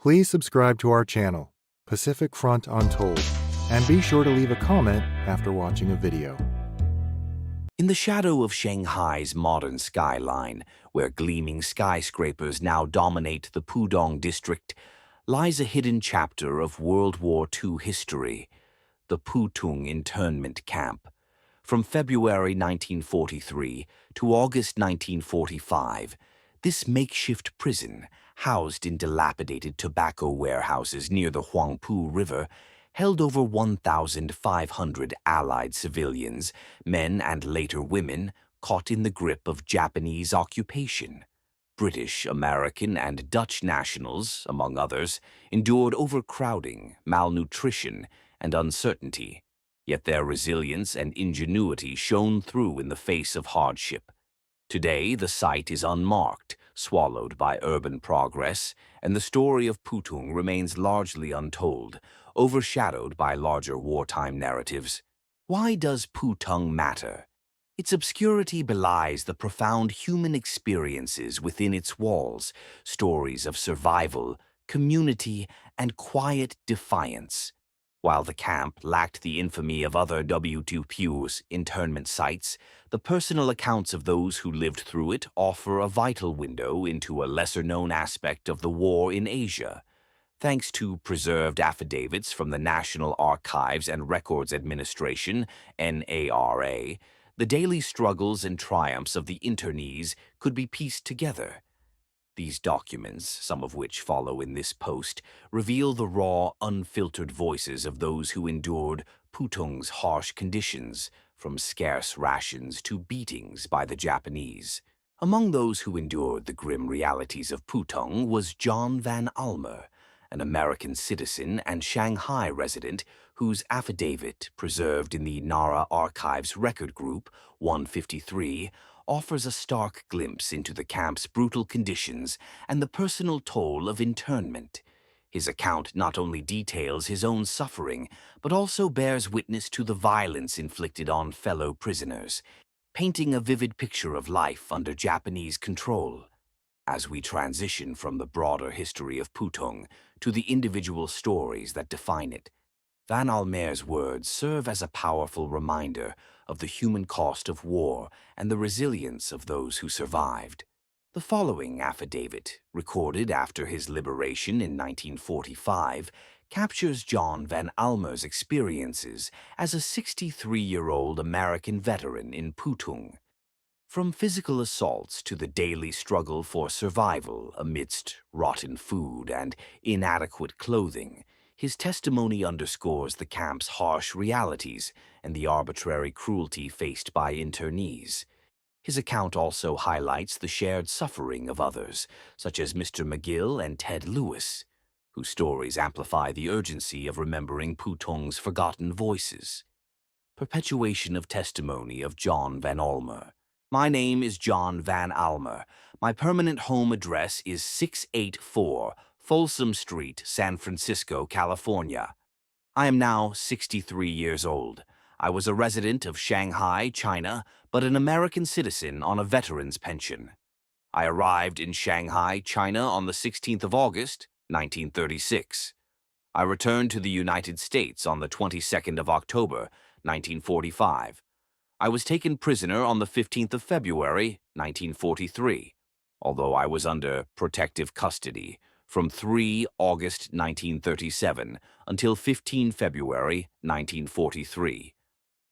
Please subscribe to our channel, Pacific Front Untold, and be sure to leave a comment after watching a video. In the shadow of Shanghai's modern skyline, where gleaming skyscrapers now dominate the Pudong district, lies a hidden chapter of World War II history, the Pootung Internment Camp. From February 1943 to August 1945, this makeshift prison, housed in dilapidated tobacco warehouses near the Huangpu River, held over 1,500 Allied civilians, men and later women, caught in the grip of Japanese occupation. British, American, and Dutch nationals, among others, endured overcrowding, malnutrition, and uncertainty, yet their resilience and ingenuity shone through in the face of hardship. Today, the site is unmarked, swallowed by urban progress, and the story of Pootung remains largely untold, overshadowed by larger wartime narratives. Why does Pootung matter? Its obscurity belies the profound human experiences within its walls, stories of survival, community, and quiet defiance. While the camp lacked the infamy of other WW2 internment sites, the personal accounts of those who lived through it offer a vital window into a lesser-known aspect of the war in Asia. Thanks to preserved affidavits from the National Archives and Records Administration, NARA, the daily struggles and triumphs of the internees could be pieced together. These documents, some of which follow in this post, reveal the raw, unfiltered voices of those who endured Pootung's harsh conditions, from scarce rations to beatings by the Japanese. Among those who endured the grim realities of Pootung was John Van Almer, an American citizen and Shanghai resident whose affidavit, preserved in the Nara Archives Record Group 153, offers a stark glimpse into the camp's brutal conditions and the personal toll of internment. His account not only details his own suffering, but also bears witness to the violence inflicted on fellow prisoners, painting a vivid picture of life under Japanese control. As we transition from the broader history of Pootung to the individual stories that define it, Van Almer's words serve as a powerful reminder of the human cost of war and the resilience of those who survived. The following affidavit, recorded after his liberation in 1945, captures John Van Almer's experiences as a 63-year-old American veteran in Pootung. From physical assaults to the daily struggle for survival amidst rotten food and inadequate clothing, his testimony underscores the camp's harsh realities and the arbitrary cruelty faced by internees. His account also highlights the shared suffering of others, such as Mr. McGill and Ted Lewis, whose stories amplify the urgency of remembering Pootung's forgotten voices. Perpetuation of testimony of John Van Almer. My name is John Van Almer. My permanent home address is 684 Folsom Street, San Francisco, California. I am now 63 years old. I was a resident of Shanghai, China, but an American citizen on a veteran's pension. I arrived in Shanghai, China on the 16th of August, 1936. I returned to the United States on the 22nd of October, 1945. I was taken prisoner on the 15th of February, 1943, although I was under protective custody from 3 August 1937 until 15 February 1943.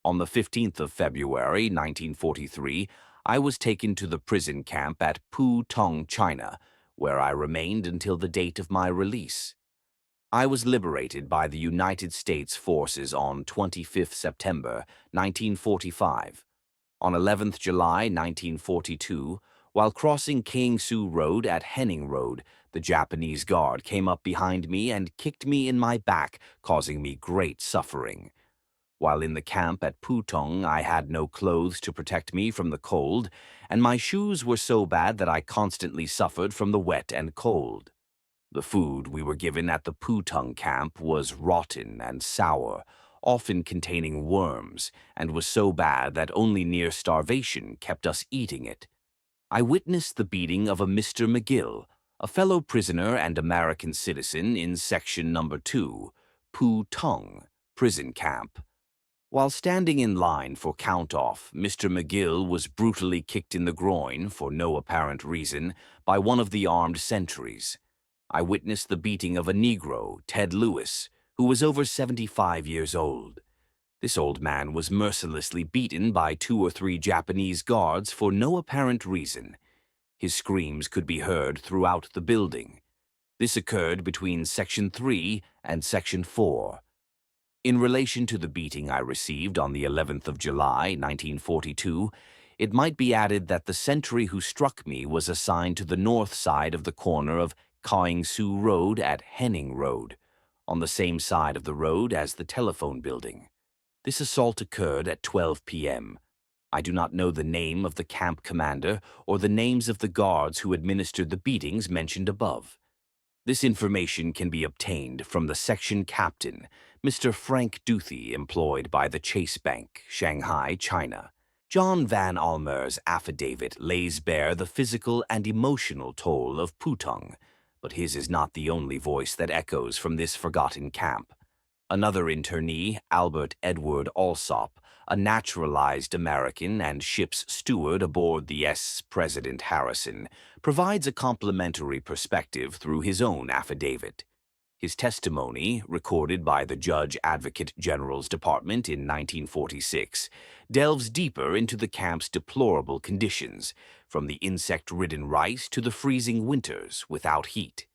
On the 15th of February 1943, I was taken to the prison camp at Pootung, China, where I remained until the date of my release. I was liberated by the United States forces on 25 September 1945. On 11 July 1942, while crossing Kiangsu Road at Henning Road, the Japanese guard came up behind me and kicked me in my back, causing me great suffering. While in the camp at Pootung, I had no clothes to protect me from the cold, and my shoes were so bad that I constantly suffered from the wet and cold. The food we were given at the Pootung camp was rotten and sour, often containing worms, and was so bad that only near starvation kept us eating it. I witnessed the beating of a Mr. McGill, a fellow prisoner and American citizen in Section Number 2, Pootung Prison Camp. While standing in line for count-off, Mr. McGill was brutally kicked in the groin, for no apparent reason, by one of the armed sentries. I witnessed the beating of a Negro, Ted Lewis, who was over 75 years old. This old man was mercilessly beaten by 2 or 3 Japanese guards for no apparent reason. His screams could be heard throughout the building. This occurred between Section 3 and Section 4. In relation to the beating I received on the 11th of July, 1942, it might be added that the sentry who struck me was assigned to the north side of the corner of Kaohsiung Road at Henning Road, on the same side of the road as the telephone building. This assault occurred at 12 p.m. I do not know the name of the camp commander or the names of the guards who administered the beatings mentioned above. This information can be obtained from the section captain, Mr. Frank Duthie, employed by the Chase Bank, Shanghai, China. John Van Almer's affidavit lays bare the physical and emotional toll of Pootung, but his is not the only voice that echoes from this forgotten camp. Another internee, Albert Edward Alsop, a naturalized American and ship's steward aboard the President Harrison, provides a complementary perspective through his own affidavit. His testimony, recorded by the Judge Advocate General's Department in 1946, delves deeper into the camp's deplorable conditions, from the insect-ridden rice to the freezing winters without heat.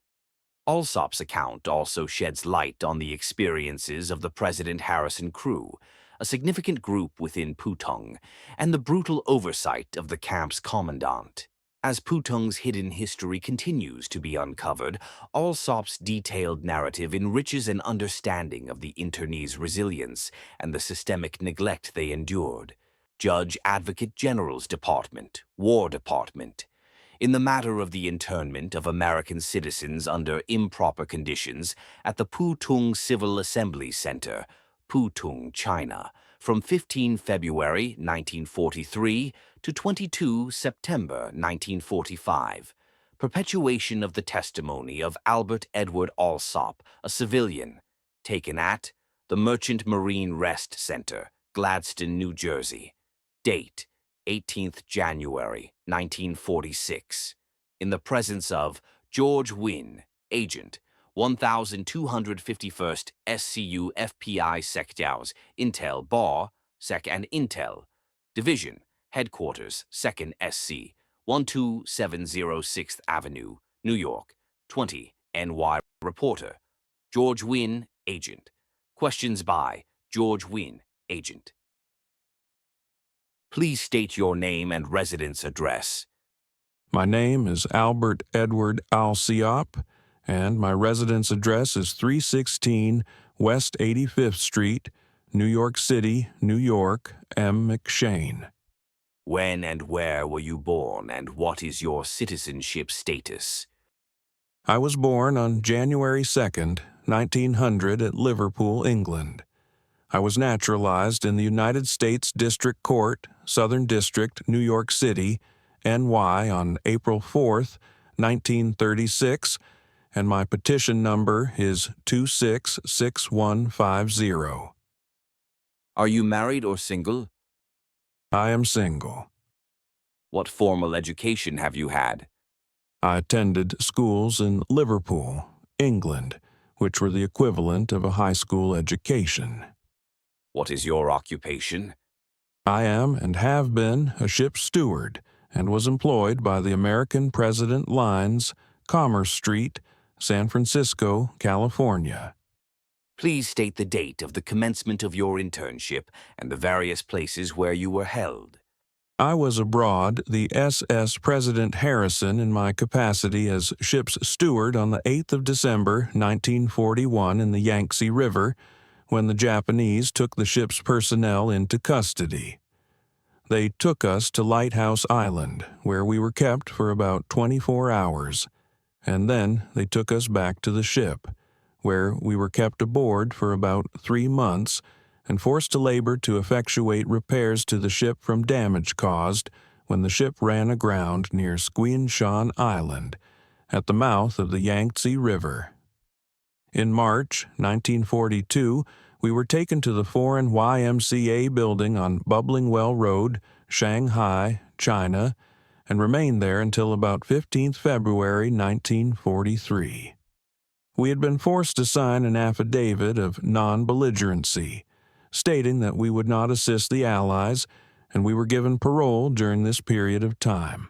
Alsop's account also sheds light on the experiences of the President Harrison crew, a significant group within Pootung, and the brutal oversight of the camp's commandant. As Pootung's hidden history continues to be uncovered, Alsop's detailed narrative enriches an understanding of the internees' resilience and the systemic neglect they endured. Judge Advocate General's Department, War Department. In the matter of the internment of American citizens under improper conditions at the Pootung Civil Assembly Center, Pootung, China, from 15 February 1943 to 22 September 1945. Perpetuation of the testimony of Albert Edward Alsop, a civilian, taken at the Merchant Marine Rest Center, Gladstone, New Jersey. Date: 18th January 1946. In the presence of George Wynne, Agent, 1251st SCU FPI Sectors, Intel Bar, Sec and Intel, Division, Headquarters, 2nd SC, 12706th Avenue, New York, 20, NY. Reporter, George Wynne, Agent. Questions by George Wynne, Agent. Please state your name and residence address. My name is Albert Edward Alsop, and my residence address is 316 West 85th Street, New York City, New York, M. McShane. When and where were you born, and what is your citizenship status? I was born on January 2nd, 1900 at Liverpool, England. I was naturalized in the United States District Court, Southern District, New York City, NY on April 4th, 1936, and my petition number is 266150. Are you married or single? I am single. What formal education have you had? I attended schools in Liverpool, England, which were the equivalent of a high school education. What is your occupation? I am and have been a ship's steward and was employed by the American President Lines, Commerce Street, San Francisco, California. Please state the date of the commencement of your internship and the various places where you were held. I was aboard the SS President Harrison in my capacity as ship's steward on the 8th of December, 1941 in the Yangtze River, when the Japanese took the ship's personnel into custody. They took us to Lighthouse Island, where we were kept for about 24 hours, and then they took us back to the ship, where we were kept aboard for about 3 months and forced to labor to effectuate repairs to the ship from damage caused when the ship ran aground near Squinshan Island, at the mouth of the Yangtze River. In March 1942, we were taken to the foreign YMCA building on Bubbling Well Road, Shanghai, China, and remained there until about 15th February 1943. We had been forced to sign an affidavit of non-belligerency, stating that we would not assist the Allies, and we were given parole during this period of time.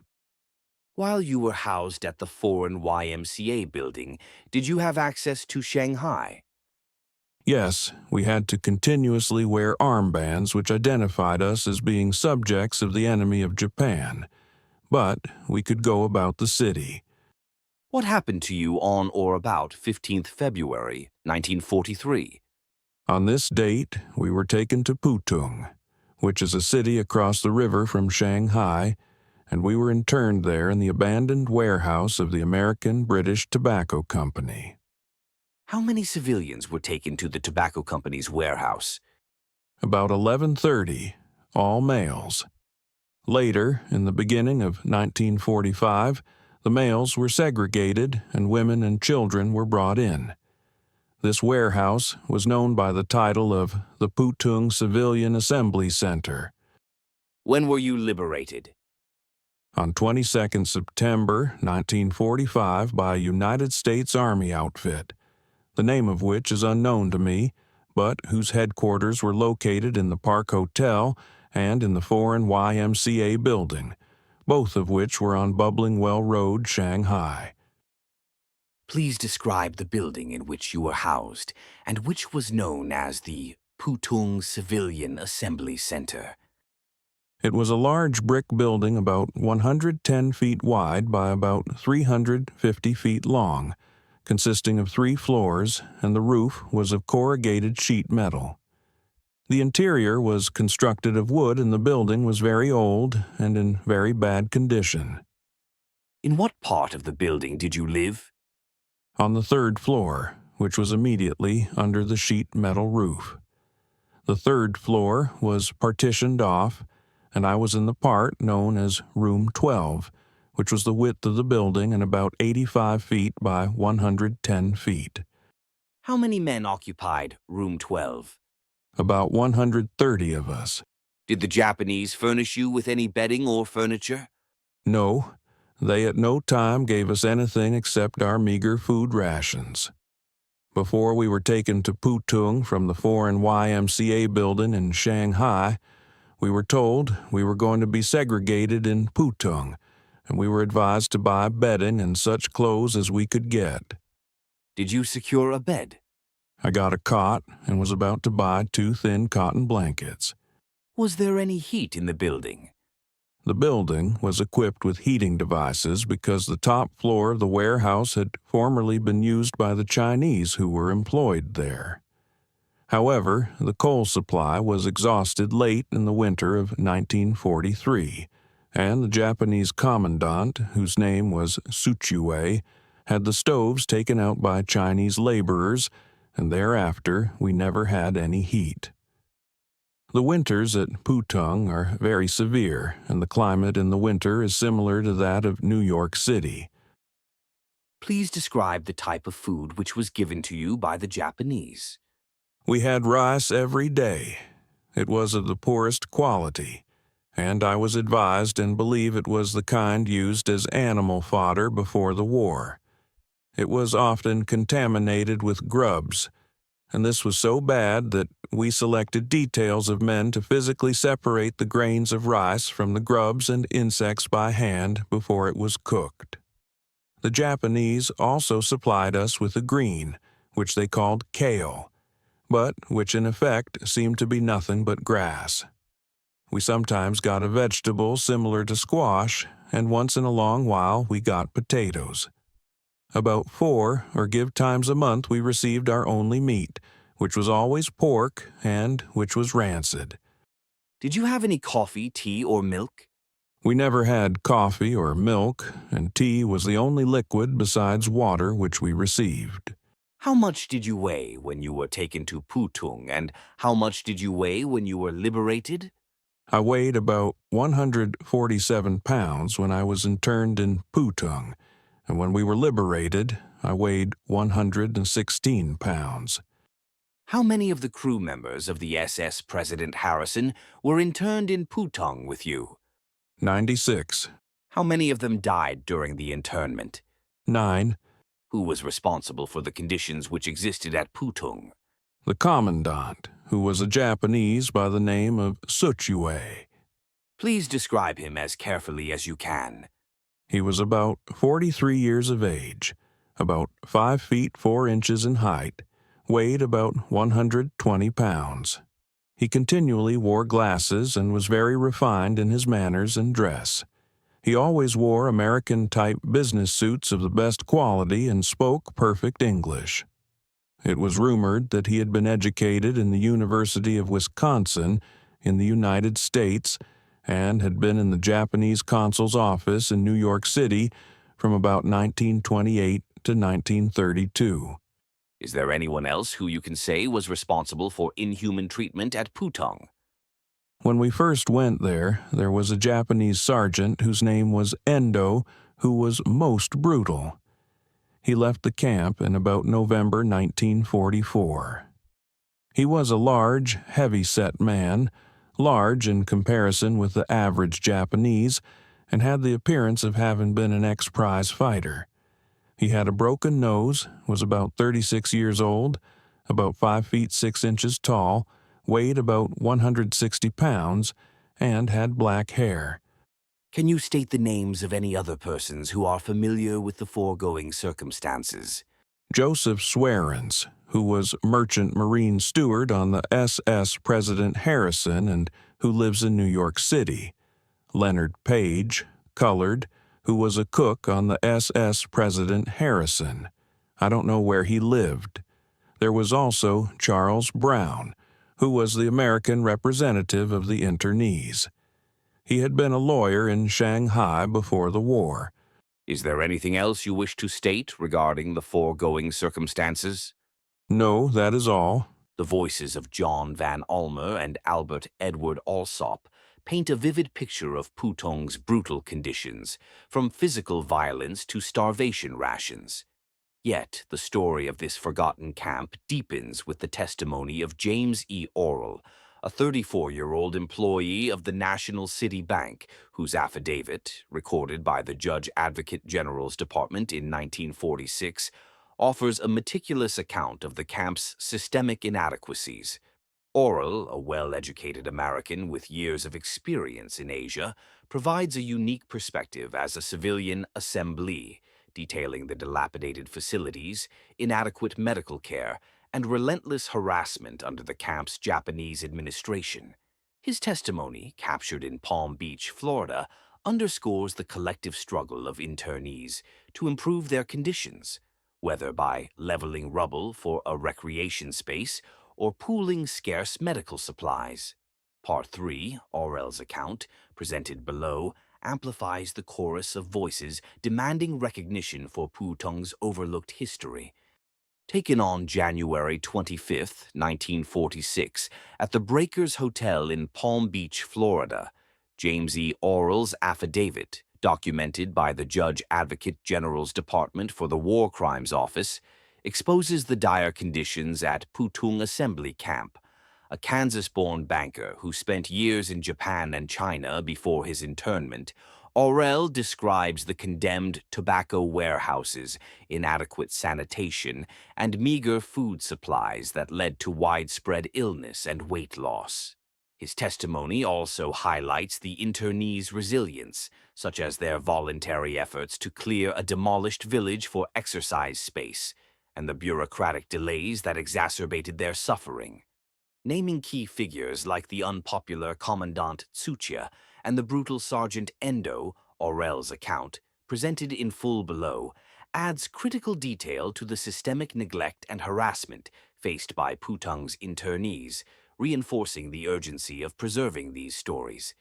While you were housed at the foreign YMCA building, did you have access to Shanghai? Yes, we had to continuously wear armbands which identified us as being subjects of the enemy of Japan, but we could go about the city. What happened to you on or about 15th February, 1943? On this date, we were taken to Pootung, which is a city across the river from Shanghai, and we were interned there in the abandoned warehouse of the American-British Tobacco Company. How many civilians were taken to the tobacco company's warehouse? About 11:30, all males. Later, in the beginning of 1945, the males were segregated and women and children were brought in. This warehouse was known by the title of the Pootung Civilian Assembly Center. When were you liberated? On 22nd September 1945 by a United States Army outfit, the name of which is unknown to me, but whose headquarters were located in the Park Hotel and in the foreign YMCA building, both of which were on Bubbling Well Road, Shanghai. Please describe the building in which you were housed and which was known as the Pootung Civilian Assembly Center. It was a large brick building about 110 feet wide by about 350 feet long, consisting of 3 floors, and the roof was of corrugated sheet metal. The interior was constructed of wood and the building was very old and in very bad condition. In what part of the building did you live? On the 3rd floor, which was immediately under the sheet metal roof. The 3rd floor was partitioned off, and I was in the part known as Room 12, which was the width of the building and about 85 feet by 110 feet. How many men occupied Room 12? About 130 of us. Did the Japanese furnish you with any bedding or furniture? No, they at no time gave us anything except our meager food rations. Before we were taken to Pootung from the foreign YMCA building in Shanghai, we were told we were going to be segregated in Pootung, and we were advised to buy bedding and such clothes as we could get. Did you secure a bed? I got a cot and was about to buy 2 thin cotton blankets. Was there any heat in the building? The building was equipped with heating devices because the top floor of the warehouse had formerly been used by the Chinese who were employed there. However, the coal supply was exhausted late in the winter of 1943, and the Japanese commandant, whose name was Tsuchiue, had the stoves taken out by Chinese laborers, and thereafter we never had any heat. The winters at Pootung are very severe, and the climate in the winter is similar to that of New York City. Please describe the type of food which was given to you by the Japanese. We had rice every day. It was of the poorest quality, and I was advised and believe it was the kind used as animal fodder before the war. It was often contaminated with grubs, and this was so bad that we selected details of men to physically separate the grains of rice from the grubs and insects by hand before it was cooked. The Japanese also supplied us with a green, which they called kale, but which in effect seemed to be nothing but grass. We sometimes got a vegetable similar to squash, and once in a long while we got potatoes. About 4 or give times a month we received our only meat, which was always pork and which was rancid. Did you have any coffee, tea, or milk? We never had coffee or milk, and tea was the only liquid besides water which we received. How much did you weigh when you were taken to Pootung, and how much did you weigh when you were liberated? I weighed about 147 pounds when I was interned in Pootung, and when we were liberated, I weighed 116 pounds. How many of the crew members of the SS President Harrison were interned in Pootung with you? 96. How many of them died during the internment? 9. Who was responsible for the conditions which existed at Pootung? The commandant, who was a Japanese by the name of Tsuchiwei. Please describe him as carefully as you can. He was about 43 years of age, about 5 feet 4 inches in height, weighed about 120 pounds. He continually wore glasses and was very refined in his manners and dress. He always wore American-type business suits of the best quality and spoke perfect English. It was rumored that he had been educated in the University of Wisconsin in the United States and had been in the Japanese consul's office in New York City from about 1928 to 1932. Is there anyone else who you can say was responsible for inhuman treatment at Pootung? When we first went there was a Japanese sergeant whose name was Endo, who was most brutal. He left the camp in about November 1944. He was a large, heavy-set man, large in comparison with the average Japanese, and had the appearance of having been an ex-prize fighter. He had a broken nose, was about 36 years old, about 5 feet 6 inches tall, weighed about 160 pounds, and had black hair. Can you state the names of any other persons who are familiar with the foregoing circumstances? Joseph Swearens, who was merchant marine steward on the SS President Harrison and who lives in New York City. Leonard Page, colored, who was a cook on the SS President Harrison. I don't know where he lived. There was also Charles Brown, who was the American representative of the internees. He had been a lawyer in Shanghai before the war. Is there anything else you wish to state regarding the foregoing circumstances? No, that is all. The voices of John Van Almer and Edward Alsop paint a vivid picture of Pootung's brutal conditions, from physical violence to starvation rations. Yet, the story of this forgotten camp deepens with the testimony of James E. Aurell, a 34-year-old employee of the National City Bank, whose affidavit, recorded by the Judge Advocate General's Department in 1946, offers a meticulous account of the camp's systemic inadequacies. Aurell, a well-educated American with years of experience in Asia, provides a unique perspective as a civilian assemblee, detailing the dilapidated facilities, inadequate medical care, and relentless harassment under the camp's Japanese administration. His testimony, captured in Palm Beach, Florida, underscores the collective struggle of internees to improve their conditions, whether by leveling rubble for a recreation space or pooling scarce medical supplies. Part 3, Aurell's account, presented below, amplifies the chorus of voices demanding recognition for Pootung's overlooked history. Taken on January 25, 1946, at the Breakers Hotel in Palm Beach, Florida, James E. Aurell's affidavit, documented by the Judge Advocate General's Department for the War Crimes Office, exposes the dire conditions at Pootung Assembly Camp. A Kansas-born banker who spent years in Japan and China before his internment, Aurell describes the condemned tobacco warehouses, inadequate sanitation, and meager food supplies that led to widespread illness and weight loss. His testimony also highlights the internees' resilience, such as their voluntary efforts to clear a demolished village for exercise space, and the bureaucratic delays that exacerbated their suffering. Naming key figures like the unpopular Commandant Tsuchiya and the brutal Sergeant Endo, Aurell's account, presented in full below, adds critical detail to the systemic neglect and harassment faced by Pootung's internees, reinforcing the urgency of preserving these stories.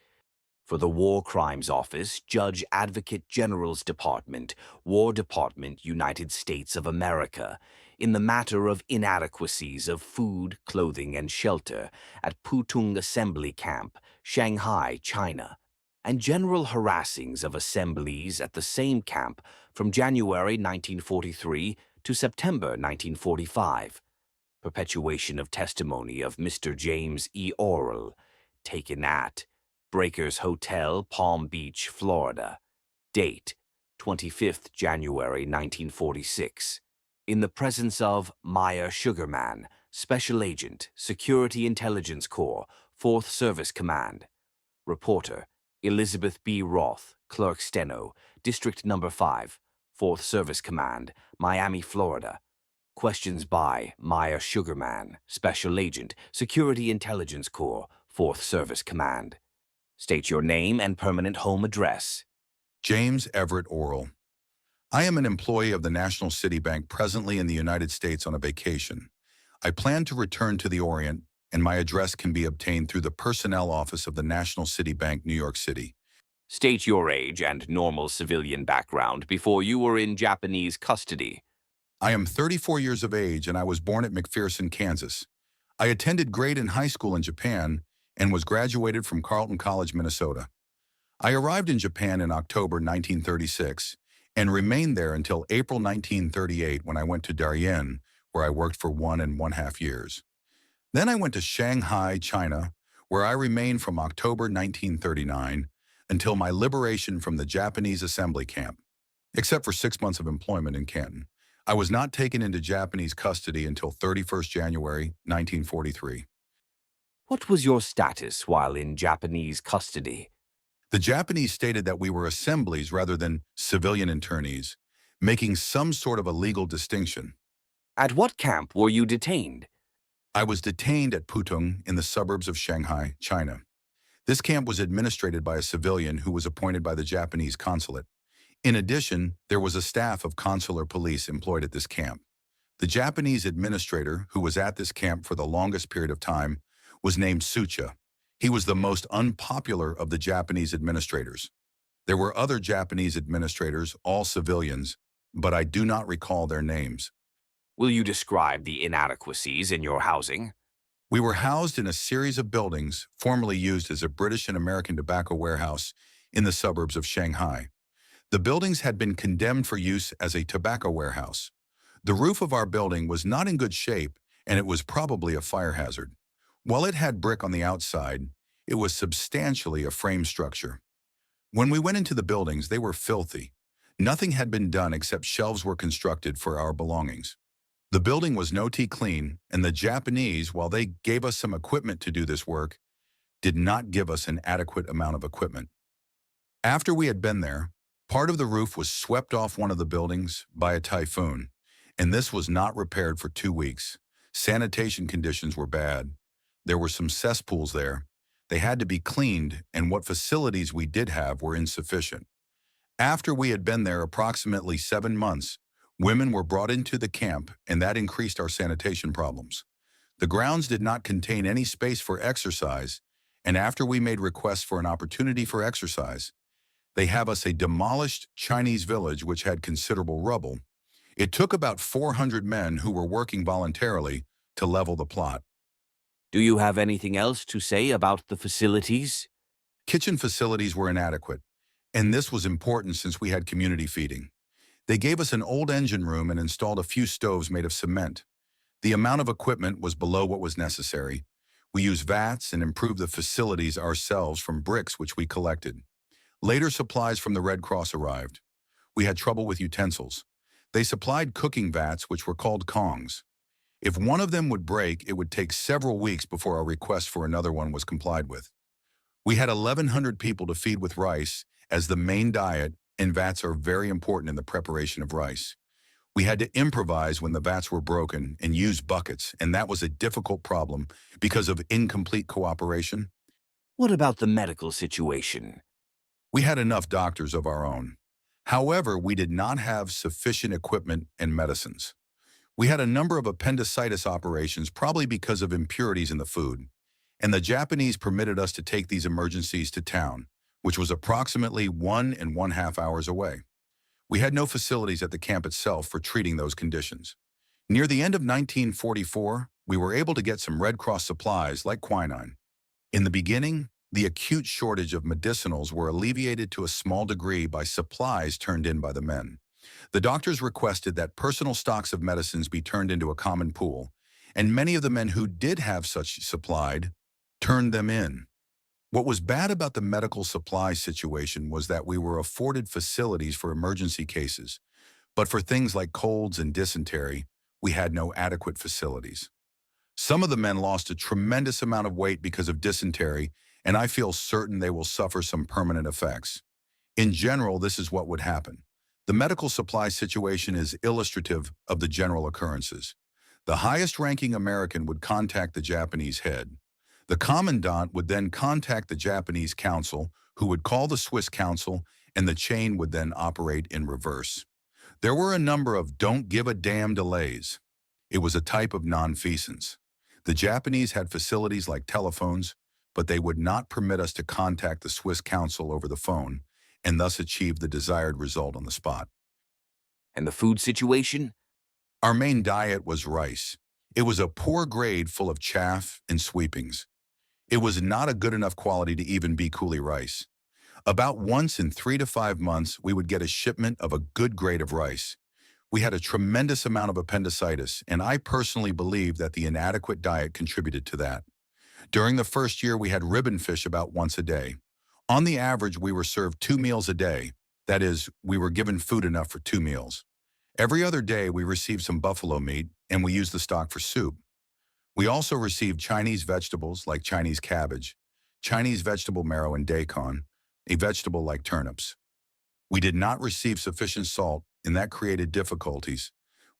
For the War Crimes Office, Judge Advocate General's Department, War Department, United States of America, in the matter of inadequacies of food, clothing, and shelter at Pootung Assembly Camp, Shanghai, China. and general harassings of assemblies at the same camp from January 1943 to September 1945. Perpetuation of testimony of Mr. James E. Aurell, taken at Breakers Hotel, Palm Beach, Florida. Date, 25th January 1946. In the presence of Meyer Sugarman, Special Agent, Security Intelligence Corps, 4th Service Command. Reporter, Elizabeth B. Roth, Clerk Steno, District No. 5, 4th Service Command, Miami, Florida. Questions by Meyer Sugarman, Special Agent, Security Intelligence Corps, 4th Service Command. State your name and permanent home address. James Everett Aurell. I am an employee of the National City Bank presently in the United States on a vacation. I plan to return to the Orient, and my address can be obtained through the personnel office of the National City Bank, New York City. State your age and normal civilian background before you were in Japanese custody. I am 34 years of age, and I was born at McPherson, Kansas. I attended grade in high school in Japan and was graduated from Carleton College, Minnesota. I arrived in Japan in October 1936 and remained there until April 1938 when I went to Darien, where I worked for 1.5 years. Then I went to Shanghai, China, where I remained from October 1939 until my liberation from the Japanese assembly camp, except for 6 months of employment in Canton. I was not taken into Japanese custody until 31st January 1943. What was your status while in Japanese custody? The Japanese stated that we were assemblies rather than civilian internees, making some sort of a legal distinction. At what camp were you detained? I was detained at Pootung in the suburbs of Shanghai, China. This camp was administrated by a civilian who was appointed by the Japanese consulate. In addition, there was a staff of consular police employed at this camp. The Japanese administrator, who was at this camp for the longest period of time, was named Sucha. He was the most unpopular of the Japanese administrators. There were other Japanese administrators, all civilians, but I do not recall their names. Will you describe the inadequacies in your housing? We were housed in a series of buildings formerly used as a British and American tobacco warehouse in the suburbs of Shanghai. The buildings had been condemned for use as a tobacco warehouse. The roof of our building was not in good shape, and it was probably a fire hazard. While it had brick on the outside, it was substantially a frame structure. When we went into the buildings, they were filthy. Nothing had been done except shelves were constructed for our belongings. The building was no-tea clean, and the Japanese, while they gave us some equipment to do this work, did not give us an adequate amount of equipment. After we had been there, part of the roof was swept off one of the buildings by a typhoon, and this was not repaired for 2 weeks. Sanitation conditions were bad. There were some cesspools there. They had to be cleaned, and what facilities we did have were insufficient. After we had been there approximately 7 months, women were brought into the camp, and that increased our sanitation problems. The grounds did not contain any space for exercise, and after we made requests for an opportunity for exercise, they have us a demolished Chinese village which had considerable rubble. It took about 400 men who were working voluntarily to level the plot. Do you have anything else to say about the facilities? Kitchen facilities were inadequate, and this was important since we had community feeding. They gave us an old engine room and installed a few stoves made of cement. The amount of equipment was below what was necessary. We used vats and improved the facilities ourselves from bricks which we collected. Later supplies from the Red Cross arrived. We had trouble with utensils. They supplied cooking vats which were called kongs. If one of them would break, it would take several weeks before our request for another one was complied with. We had 1,100 people to feed with rice as the main diet, and vats are very important in the preparation of rice. We had to improvise when the vats were broken and use buckets, and that was a difficult problem because of incomplete cooperation. What about the medical situation? We had enough doctors of our own. However, we did not have sufficient equipment and medicines. We had a number of appendicitis operations, probably because of impurities in the food, and the Japanese permitted us to take these emergencies to town, which was approximately 1.5 hours away. We had no facilities at the camp itself for treating those conditions. Near the end of 1944, we were able to get some Red Cross supplies like quinine. In the beginning, The acute shortage of medicinals were alleviated to a small degree by supplies turned in by the men. The doctors requested that personal stocks of medicines be turned into a common pool, and many of the men who did have such supplied turned them in. What was bad about the medical supply situation was that we were afforded facilities for emergency cases, but for things like colds and dysentery, we had no adequate facilities. Some of the men lost a tremendous amount of weight because of dysentery, and I feel certain they will suffer some permanent effects. In general, this is what would happen. The medical supply situation is illustrative of the general occurrences. The highest-ranking American would contact the Japanese head. The commandant would then contact the Japanese council, who would call the Swiss council, and the chain would then operate in reverse. There were a number of don't give a damn delays. It was a type of nonfeasance. The Japanese had facilities like telephones, but they would not permit us to contact the Swiss council over the phone, and thus achieve the desired result on the spot. And the food situation? Our main diet was rice. It was a poor grade full of chaff and sweepings. It was not a good enough quality to even be coolie rice. About once in 3 to 5 months, we would get a shipment of a good grade of rice. We had a tremendous amount of appendicitis, and I personally believe that the inadequate diet contributed to that. During the first year, we had ribbon fish about once a day. On the average, we were served 2 meals a day. That is, we were given food enough for 2 meals. Every other day, we received some buffalo meat, and we used the stock for soup. We also received Chinese vegetables like Chinese cabbage, Chinese vegetable marrow and daikon, a vegetable like turnips. We did not receive sufficient salt, and that created difficulties.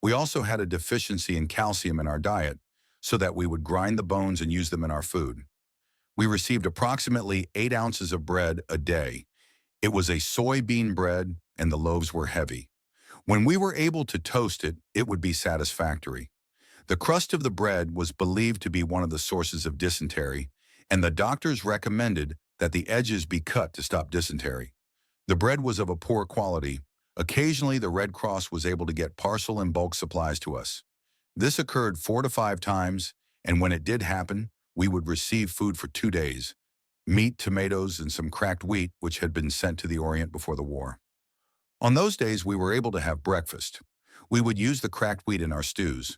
We also had a deficiency in calcium in our diet, so that we would grind the bones and use them in our food. We received approximately 8 ounces of bread a day. It was a soybean bread, and the loaves were heavy. When we were able to toast it, it would be satisfactory. The crust of the bread was believed to be one of the sources of dysentery, and the doctors recommended that the edges be cut to stop dysentery. The bread was of a poor quality. Occasionally, the Red Cross was able to get parcel and bulk supplies to us. This occurred 4 to 5 times, and when it did happen, we would receive food for 2 days: meat, tomatoes, and some cracked wheat, which had been sent to the Orient before the war. On those days, we were able to have breakfast. We would use the cracked wheat in our stews.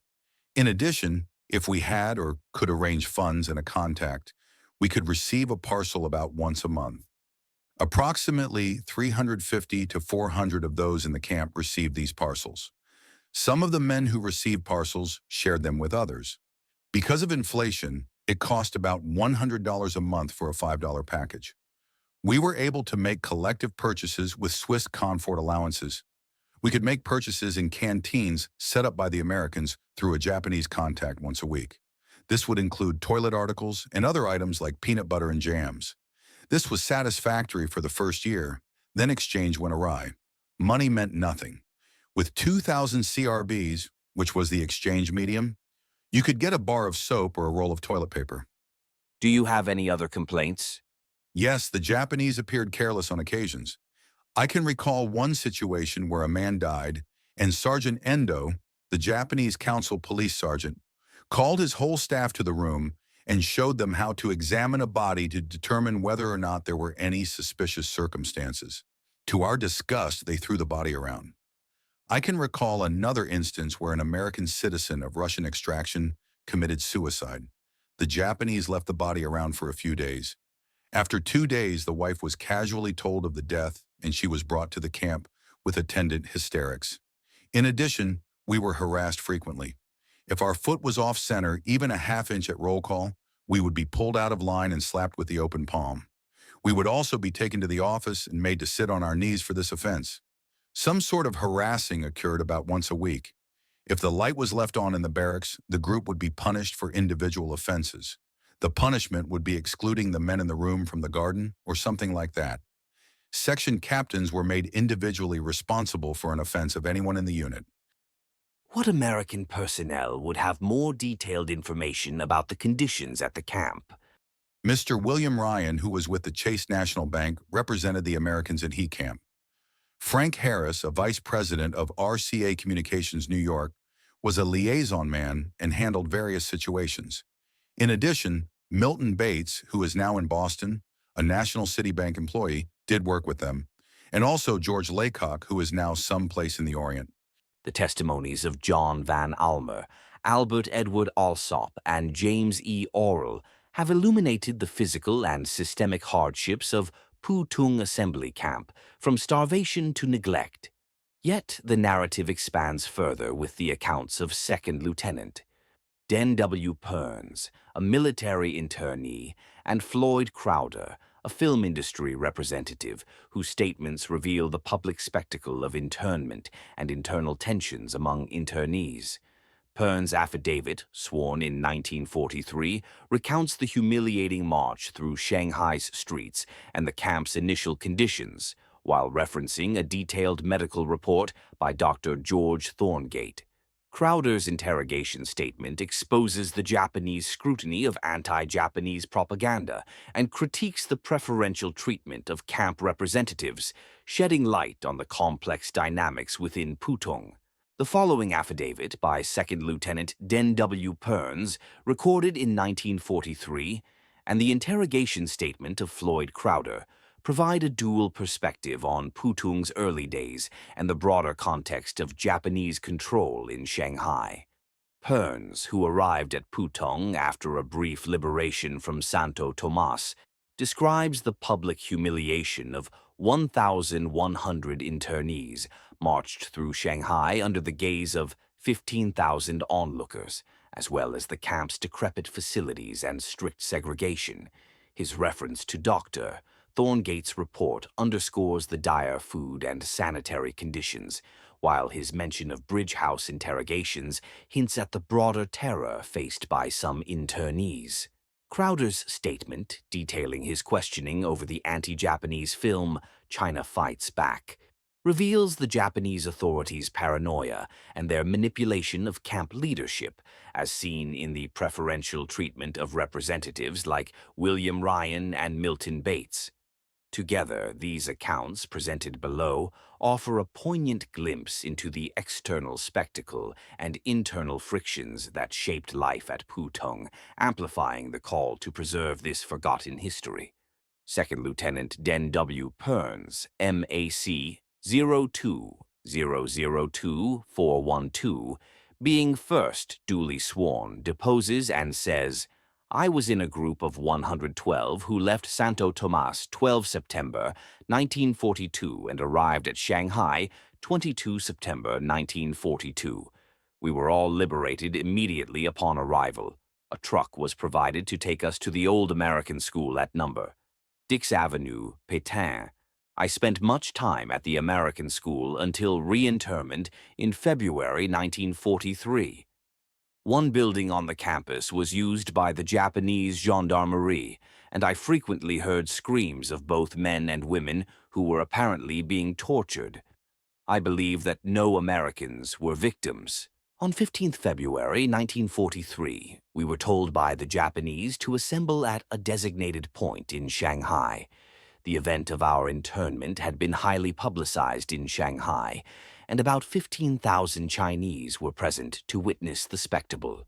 In addition, if we had or could arrange funds and a contact, we could receive a parcel about once a month. Approximately 350 to 400 of those in the camp received these parcels. Some of the men who received parcels shared them with others. Because of inflation, it cost about $100 a month for a $5 package. We were able to make collective purchases with Swiss comfort allowances. We could make purchases in canteens set up by the Americans through a Japanese contact once a week. This would include toilet articles and other items like peanut butter and jams. This was satisfactory for the first year, then exchange went awry. Money meant nothing. With 2,000 CRBs, which was the exchange medium, you could get a bar of soap or a roll of toilet paper. Do you have any other complaints? Yes, the Japanese appeared careless on occasions. I can recall one situation where a man died, and Sergeant Endo, the Japanese council police sergeant, called his whole staff to the room and showed them how to examine a body to determine whether or not there were any suspicious circumstances. To our disgust, they threw the body around. I can recall another instance where an American citizen of Russian extraction committed suicide. The Japanese left the body around for a few days. After 2 days, the wife was casually told of the death, and she was brought to the camp with attendant hysterics. In addition, we were harassed frequently. If our foot was off center, even a half inch at roll call, we would be pulled out of line and slapped with the open palm. We would also be taken to the office and made to sit on our knees for this offense. Some sort of harassing occurred about once a week. If the light was left on in the barracks, the group would be punished for individual offenses. The punishment would be excluding the men in the room from the garden or something like that. Section captains were made individually responsible for an offense of anyone in the unit. What American personnel would have more detailed information about the conditions at the camp? Mr. William Ryan, who was with the Chase National Bank, represented the Americans in He Camp. Frank Harris, a vice president of RCA Communications New York, was a liaison man and handled various situations. In addition, Milton Bates, who is now in Boston, a National Citibank employee, did work with them, and also George Laycock, who is now someplace in the Orient. The testimonies of John Van Almer, Albert Edward Alsop, and James E. Aurell have illuminated the physical and systemic hardships of Pootung Assembly Camp, from starvation to neglect. Yet the narrative expands further with the accounts of Second Lieutenant Den W. Purns, a military internee, and Floyd Crowder, a film industry representative whose statements reveal the public spectacle of internment and internal tensions among internees. Purns' affidavit, sworn in 1943, recounts the humiliating march through Shanghai's streets and the camp's initial conditions, while referencing a detailed medical report by Dr. George Thorngate. Crowder's interrogation statement exposes the Japanese scrutiny of anti-Japanese propaganda and critiques the preferential treatment of camp representatives, shedding light on the complex dynamics within Pootung. The following affidavit by Second Lieutenant Den W. Purns, recorded in 1943, and the interrogation statement of Floyd Crowder provide a dual perspective on Pootung's early days and the broader context of Japanese control in Shanghai. Purns, who arrived at Pootung after a brief liberation from Santo Tomas, describes the public humiliation of 1,100 internees marched through Shanghai under the gaze of 15,000 onlookers, as well as the camp's decrepit facilities and strict segregation. His reference to Dr. Thorngate's report underscores the dire food and sanitary conditions, while his mention of bridge house interrogations hints at the broader terror faced by some internees. Crowder's statement, detailing his questioning over the anti-Japanese film China Fights Back, reveals the Japanese authorities' paranoia and their manipulation of camp leadership, as seen in the preferential treatment of representatives like William Ryan and Milton Bates. Together, these accounts, presented below, offer a poignant glimpse into the external spectacle and internal frictions that shaped life at Pootung, amplifying the call to preserve this forgotten history. Second Lieutenant Den W. Purns, MAC 02002412, being first duly sworn, deposes and says, "I was in a group of 112 who left Santo Tomas 12 September 1942 and arrived at Shanghai 22 September 1942. We were all liberated immediately upon arrival. A truck was provided to take us to the old American school at No. Dix Avenue, Pétain. I spent much time at the American school until re-internment in February 1943. One building on the campus was used by the Japanese gendarmerie, and I frequently heard screams of both men and women who were apparently being tortured. I believe that no Americans were victims. On 15th February 1943, we were told by the Japanese to assemble at a designated point in Shanghai. The event of our internment had been highly publicized in Shanghai, and about 15,000 Chinese were present to witness the spectacle.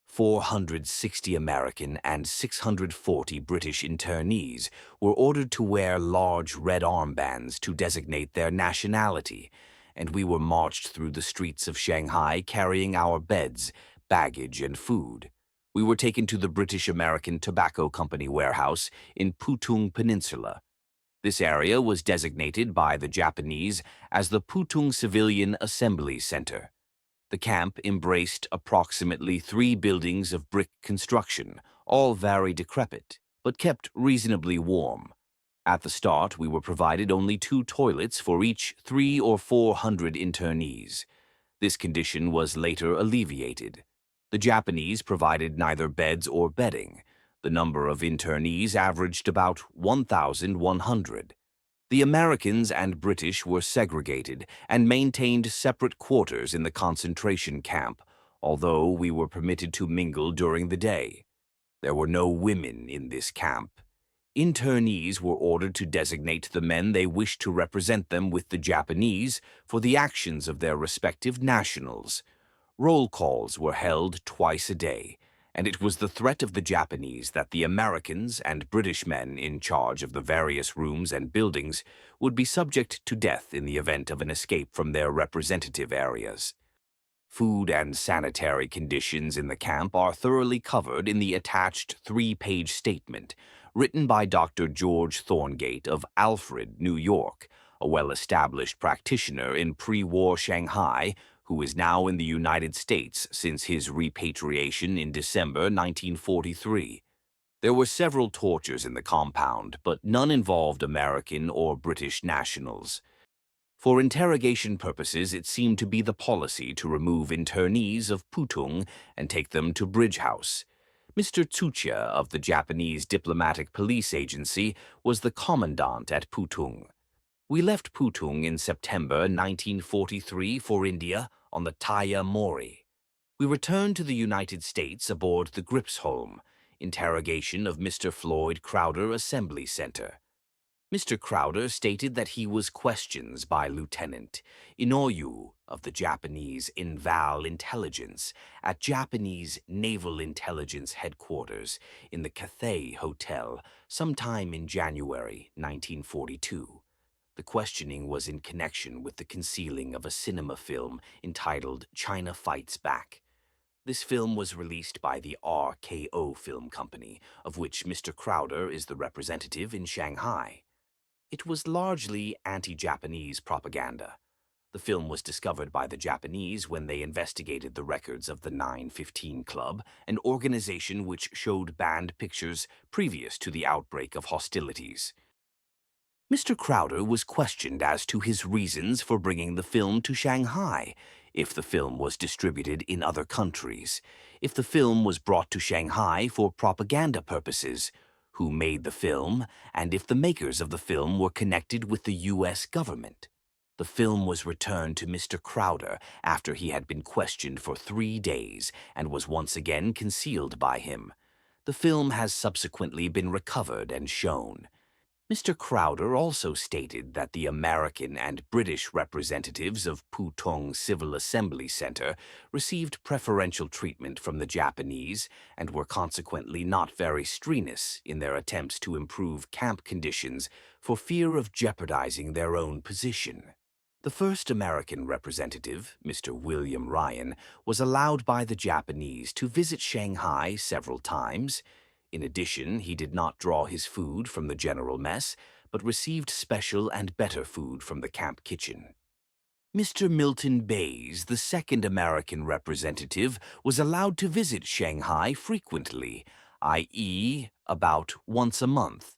460 American and 640 British internees were ordered to wear large red armbands to designate their nationality, and we were marched through the streets of Shanghai carrying our beds, baggage, and food. We were taken to the British-American Tobacco Company warehouse in Pootung Peninsula. This area was designated by the Japanese as the Pootung Civilian Assembly Center. The camp embraced approximately 3 buildings of brick construction, all very decrepit, but kept reasonably warm. At the start, we were provided only 2 toilets for each 300 or 400 internees. This condition was later alleviated. The Japanese provided neither beds or bedding. The number of internees averaged about 1,100. The Americans and British were segregated and maintained separate quarters in the concentration camp, although we were permitted to mingle during the day. There were no women in this camp. Internees were ordered to designate the men they wished to represent them with the Japanese for the actions of their respective nationals. Roll calls were held twice a day, and it was the threat of the Japanese that the Americans and British men in charge of the various rooms and buildings would be subject to death in the event of an escape from their representative areas. Food and sanitary conditions in the camp are thoroughly covered in the attached 3-page statement written by Dr. George Thorngate of Alfred, New York, a well-established practitioner in pre-war Shanghai who is now in the United States since his repatriation in December 1943. There were several tortures in the compound, but none involved American or British nationals. For interrogation purposes, it seemed to be the policy to remove internees of Pootung and take them to Bridge House. Mr. Tsuchiya of the Japanese Diplomatic Police Agency was the commandant at Pootung. We left Pootung in September 1943 for India on the Taya Mori. We returned to the United States aboard the Gripsholm. Interrogation of Mr. Floyd Crowder Assembly Center. Mr. Crowder stated that he was questioned by Lieutenant Inoue of the Japanese Inval Intelligence at Japanese Naval Intelligence Headquarters in the Cathay Hotel sometime in January 1942. The questioning was in connection with the concealing of a cinema film entitled China Fights Back. This film was released by the RKO Film Company, of which Mr. Crowder is the representative in Shanghai. It was largely anti-Japanese propaganda. The film was discovered by the Japanese when they investigated the records of the 915 Club, an organization which showed banned pictures previous to the outbreak of hostilities. Mr. Crowder was questioned as to his reasons for bringing the film to Shanghai, if the film was distributed in other countries, if the film was brought to Shanghai for propaganda purposes, who made the film, and if the makers of the film were connected with the U.S. government. The film was returned to Mr. Crowder after he had been questioned for 3 days and was once again concealed by him. The film has subsequently been recovered and shown. Mr. Crowder also stated that the American and British representatives of Pootung Civil Assembly Center received preferential treatment from the Japanese and were consequently not very strenuous in their attempts to improve camp conditions for fear of jeopardizing their own position. The first American representative, Mr. William Ryan, was allowed by the Japanese to visit Shanghai several times. In addition, he did not draw his food from the general mess, but received special and better food from the camp kitchen. Mr. Milton Bays, the second American representative, was allowed to visit Shanghai frequently, i.e., about once a month.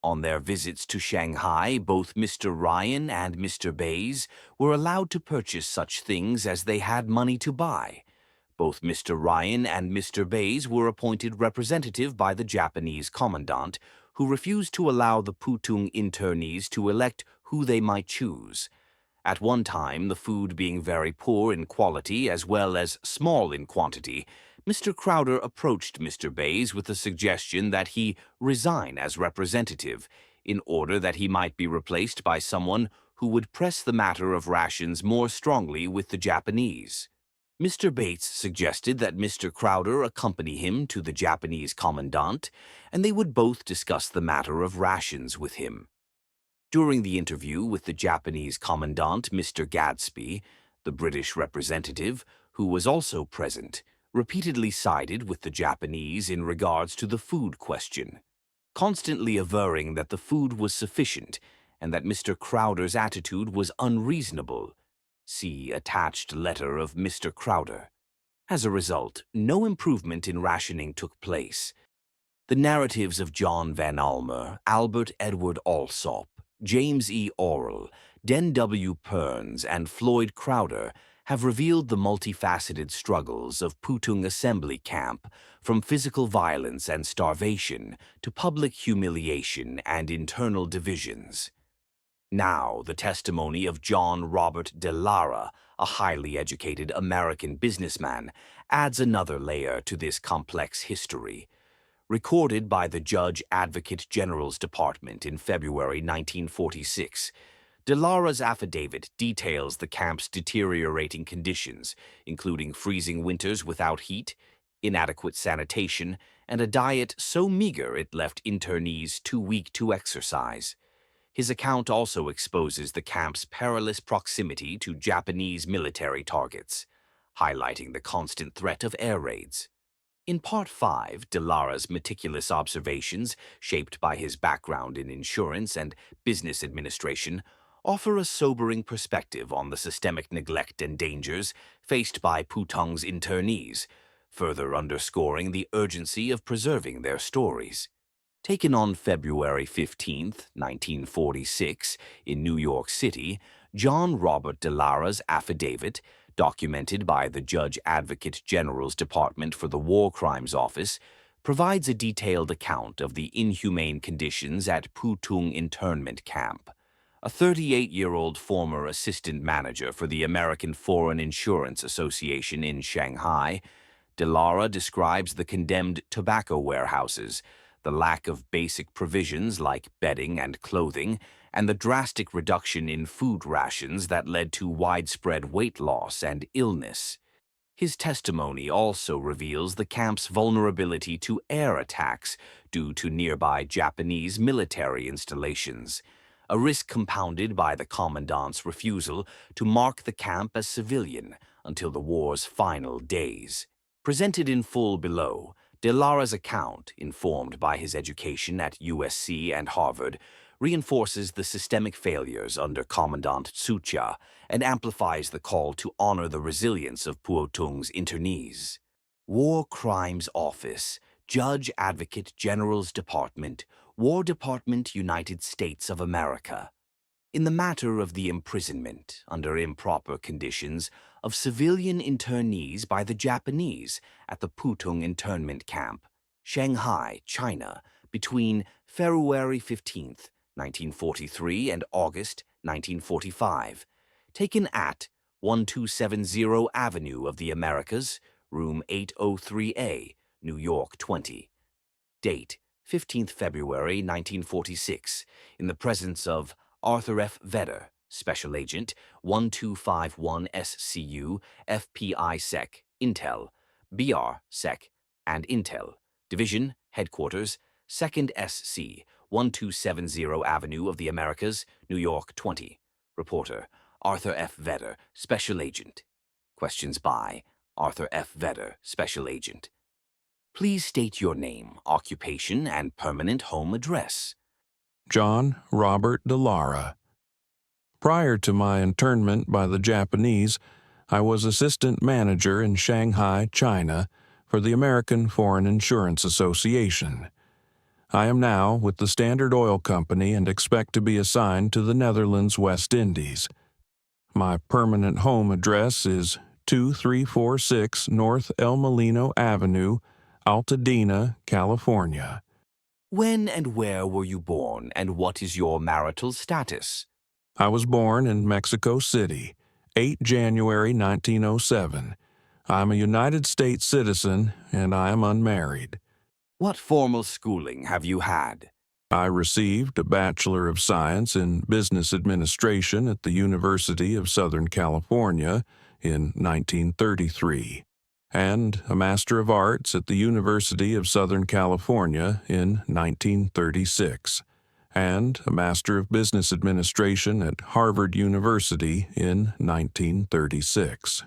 On their visits to Shanghai, both Mr. Ryan and Mr. Bays were allowed to purchase such things as they had money to buy. Both Mr. Ryan and Mr. Bays were appointed representative by the Japanese commandant, who refused to allow the Pootung internees to elect who they might choose. At one time, the food being very poor in quality as well as small in quantity, Mr. Crowder approached Mr. Bays with the suggestion that he resign as representative in order that he might be replaced by someone who would press the matter of rations more strongly with the Japanese. Mr. Bates suggested that Mr. Crowder accompany him to the Japanese commandant, and they would both discuss the matter of rations with him. During the interview with the Japanese commandant, Mr. Gadsby, the British representative, who was also present, repeatedly sided with the Japanese in regards to the food question, constantly averring that the food was sufficient and that Mr. Crowder's attitude was unreasonable. See attached letter of Mr. Crowder. As a result, no improvement in rationing took place. The narratives of John Van Almer, Albert Edward Alsop, James E. Aurell, Den W. Purns, and Floyd Crowder have revealed the multifaceted struggles of Pootung Assembly Camp, from physical violence and starvation to public humiliation and internal divisions. Now, the testimony of John Robert de Lara, a highly educated American businessman, adds another layer to this complex history. Recorded by the Judge Advocate General's Department in February 1946, de Lara's affidavit details the camp's deteriorating conditions, including freezing winters without heat, inadequate sanitation, and a diet so meager it left internees too weak to exercise. His account also exposes the camp's perilous proximity to Japanese military targets, highlighting the constant threat of air raids. In Part 5, de Lara's meticulous observations, shaped by his background in insurance and business administration, offer a sobering perspective on the systemic neglect and dangers faced by Poutung's internees, further underscoring the urgency of preserving their stories. Taken on February 15, 1946, in New York City, John Robert de Lara's affidavit, documented by the Judge Advocate General's Department for the War Crimes Office, provides a detailed account of the inhumane conditions at Pootung Internment Camp. A 38-year-old former assistant manager for the American Foreign Insurance Association in Shanghai, de Lara describes the condemned tobacco warehouses, the lack of basic provisions like bedding and clothing, and the drastic reduction in food rations that led to widespread weight loss and illness. His testimony also reveals the camp's vulnerability to air attacks due to nearby Japanese military installations, a risk compounded by the commandant's refusal to mark the camp as civilian until the war's final days. Presented in full below, de Lara's account, informed by his education at USC and Harvard, reinforces the systemic failures under Commandant Tsucha and amplifies the call to honor the resilience of Poutung's internees. War Crimes Office, Judge Advocate General's Department, War Department, United States of America. In the matter of the imprisonment, under improper conditions, of civilian internees by the Japanese at the Pootung Internment Camp, Shanghai, China, between February 15, 1943 and August 1945, taken at 1270 Avenue of the Americas, Room 803A, New York 20. Date, 15th February 1946, in the presence of Arthur F. Vedder, Special Agent, 1251 SCU, FPI Sec, Intel, BR Sec, and Intel, Division, Headquarters, 2nd SC, 1270 Avenue of the Americas, New York 20. Reporter, Arthur F. Vedder, Special Agent. Questions by Arthur F. Vedder, Special Agent. Please state your name, occupation, and permanent home address. John Robert de Lara. Prior to my internment by the Japanese, I was assistant manager in Shanghai, China, for the American Foreign Insurance Association. I am now with the Standard Oil Company and expect to be assigned to the Netherlands West Indies. My permanent home address is 2346 North El Molino Avenue, Altadena, California. When and where were you born, and what is your marital status? I was born in Mexico City, 8 January 1907. I am a United States citizen, and I am unmarried. What formal schooling have you had? I received a Bachelor of Science in Business Administration at the University of Southern California in 1933, and a Master of Arts at the University of Southern California in 1936, and a Master of Business Administration at Harvard University in 1936.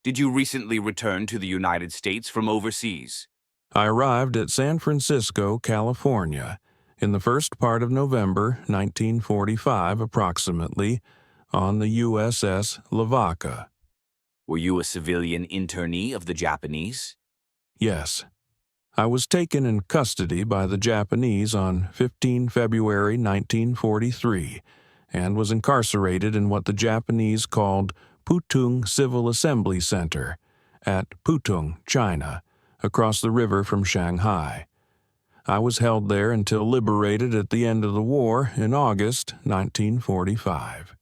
Did you recently return to the United States from overseas? I arrived at San Francisco, California, in the first part of November 1945 approximately, on the USS Lavaca. Were you a civilian internee of the Japanese? Yes. I was taken in custody by the Japanese on 15 February 1943 and was incarcerated in what the Japanese called Pootung Civil Assembly Center at Pootung, China, across the river from Shanghai. I was held there until liberated at the end of the war in August 1945.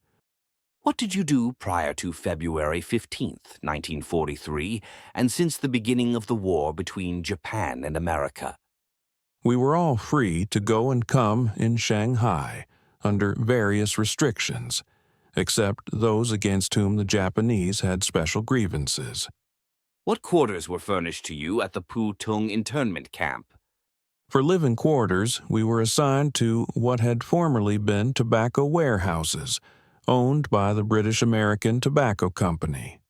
What did you do prior to February 15th, 1943, and since the beginning of the war between Japan and America? We were all free to go and come in Shanghai under various restrictions, except those against whom the Japanese had special grievances. What quarters were furnished to you at the Pootung Internment Camp? For living quarters, we were assigned to what had formerly been tobacco warehouses, owned by the British American Tobacco Company.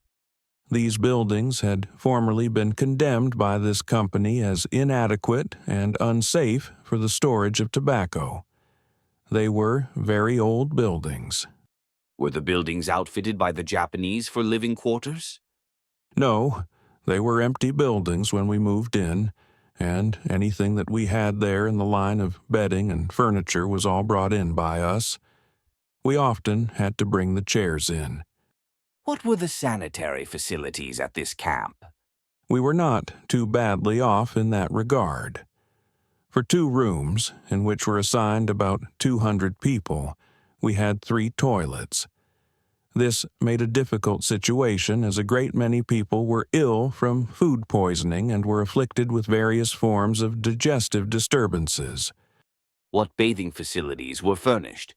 These buildings had formerly been condemned by this company as inadequate and unsafe for the storage of tobacco. They were very old buildings. Were the buildings outfitted by the Japanese for living quarters? No, they were empty buildings when we moved in, and anything that we had there in the line of bedding and furniture was all brought in by us. We often had to bring the chairs in. What were the sanitary facilities at this camp? We were not too badly off in that regard. For 2 rooms, in which were assigned about 200 people, we had 3 toilets. This made a difficult situation as a great many people were ill from food poisoning and were afflicted with various forms of digestive disturbances. What bathing facilities were furnished?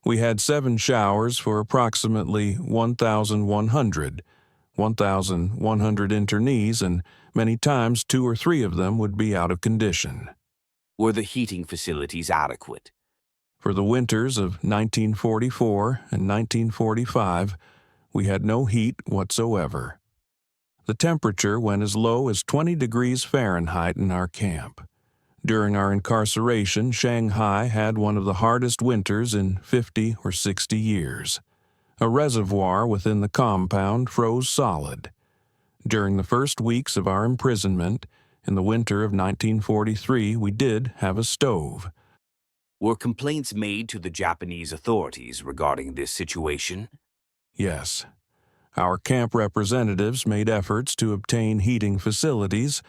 We had 7 showers for approximately 1,100 internees, and many times 2 or 3 of them would be out of condition. Were the heating facilities adequate? For the winters of 1944 and 1945, we had no heat whatsoever. The temperature went as low as 20 degrees Fahrenheit in our camp. During our incarceration, Shanghai had one of the hardest winters in 50 or 60 years. A reservoir within the compound froze solid. During the first weeks of our imprisonment, in the winter of 1943, we did have a stove. Were complaints made to the Japanese authorities regarding this situation? Yes. Our camp representatives made efforts to obtain heating facilities,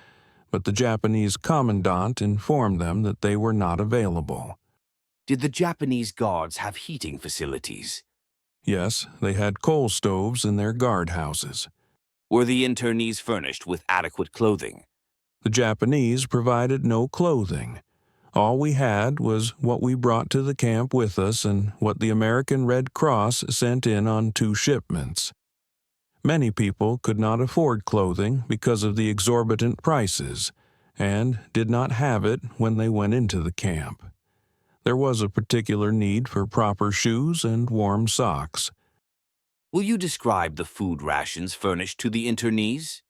but the Japanese commandant informed them that they were not available. Did the Japanese guards have heating facilities? Yes, they had coal stoves in their guardhouses. Were the internees furnished with adequate clothing? The Japanese provided no clothing. All we had was what we brought to the camp with us and what the American Red Cross sent in on 2 shipments. Many people could not afford clothing because of the exorbitant prices, and did not have it when they went into the camp. There was a particular need for proper shoes and warm socks. Will you describe the food rations furnished to the internees?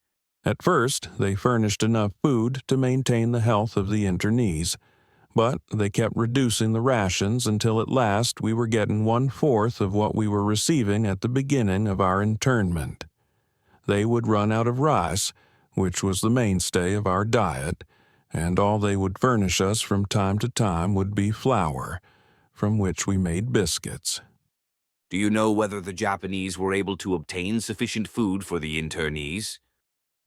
At first, they furnished enough food to maintain the health of the internees, but they kept reducing the rations until at last we were getting 1/4 of what we were receiving at the beginning of our internment. They would run out of rice, which was the mainstay of our diet, and all they would furnish us from time to time would be flour, from which we made biscuits. Do you know whether the Japanese were able to obtain sufficient food for the internees?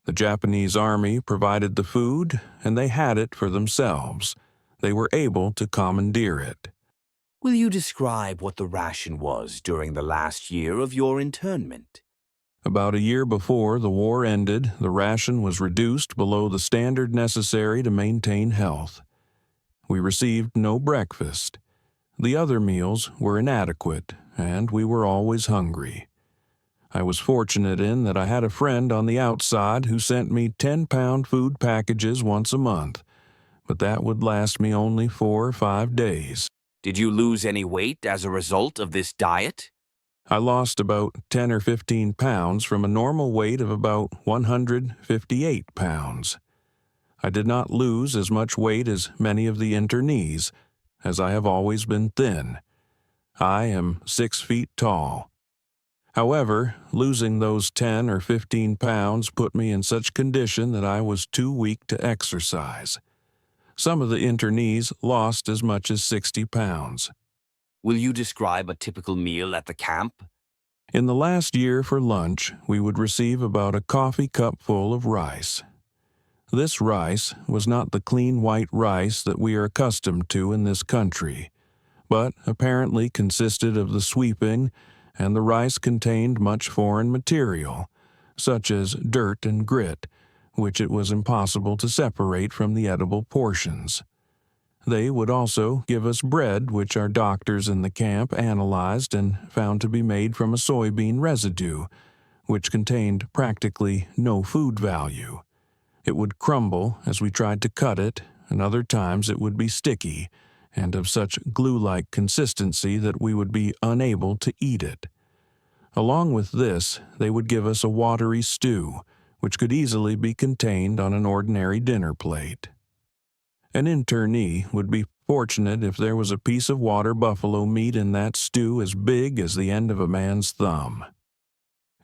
The Japanese army provided the food, and they had it for themselves. They were able to commandeer it. Will you describe what the ration was during the last year of your internment? About a year before the war ended, the ration was reduced below the standard necessary to maintain health. We received no breakfast. The other meals were inadequate, and we were always hungry. I was fortunate in that I had a friend on the outside who sent me 10-pound food packages once a month, but that would last me only 4 or 5 days. Did you lose any weight as a result of this diet? I lost about 10 or 15 pounds from a normal weight of about 158 pounds. I did not lose as much weight as many of the internees, as I have always been thin. I am 6 feet tall. However, losing those 10 or 15 pounds put me in such condition that I was too weak to exercise. Some of the internees lost as much as 60 pounds. Will you describe a typical meal at the camp? In the last year for lunch, we would receive about a coffee cup full of rice. This rice was not the clean white rice that we are accustomed to in this country, but apparently consisted of the sweeping, and the rice contained much foreign material, such as dirt and grit, which it was impossible to separate from the edible portions. They would also give us bread which our doctors in the camp analyzed and found to be made from a soybean residue, which contained practically no food value. It would crumble as we tried to cut it, and other times it would be sticky and of such glue-like consistency that we would be unable to eat it. Along with this, they would give us a watery stew, which could easily be contained on an ordinary dinner plate. An internee would be fortunate if there was a piece of water buffalo meat in that stew as big as the end of a man's thumb.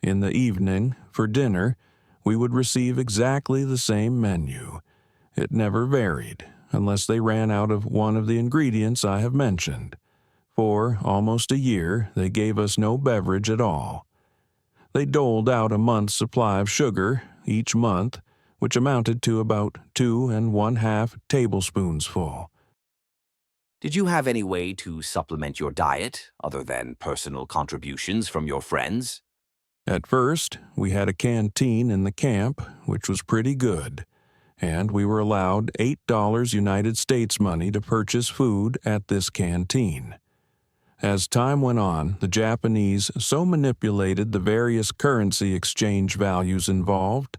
In the evening, for dinner, we would receive exactly the same menu. It never varied, unless they ran out of one of the ingredients I have mentioned. For almost a year, they gave us no beverage at all. They doled out a month's supply of sugar each month, which amounted to about 2 1/2 tablespoons full. Did you have any way to supplement your diet, other than personal contributions from your friends? At first, we had a canteen in the camp, which was pretty good, and we were allowed $8 United States money to purchase food at this canteen. As time went on, the Japanese so manipulated the various currency exchange values involved,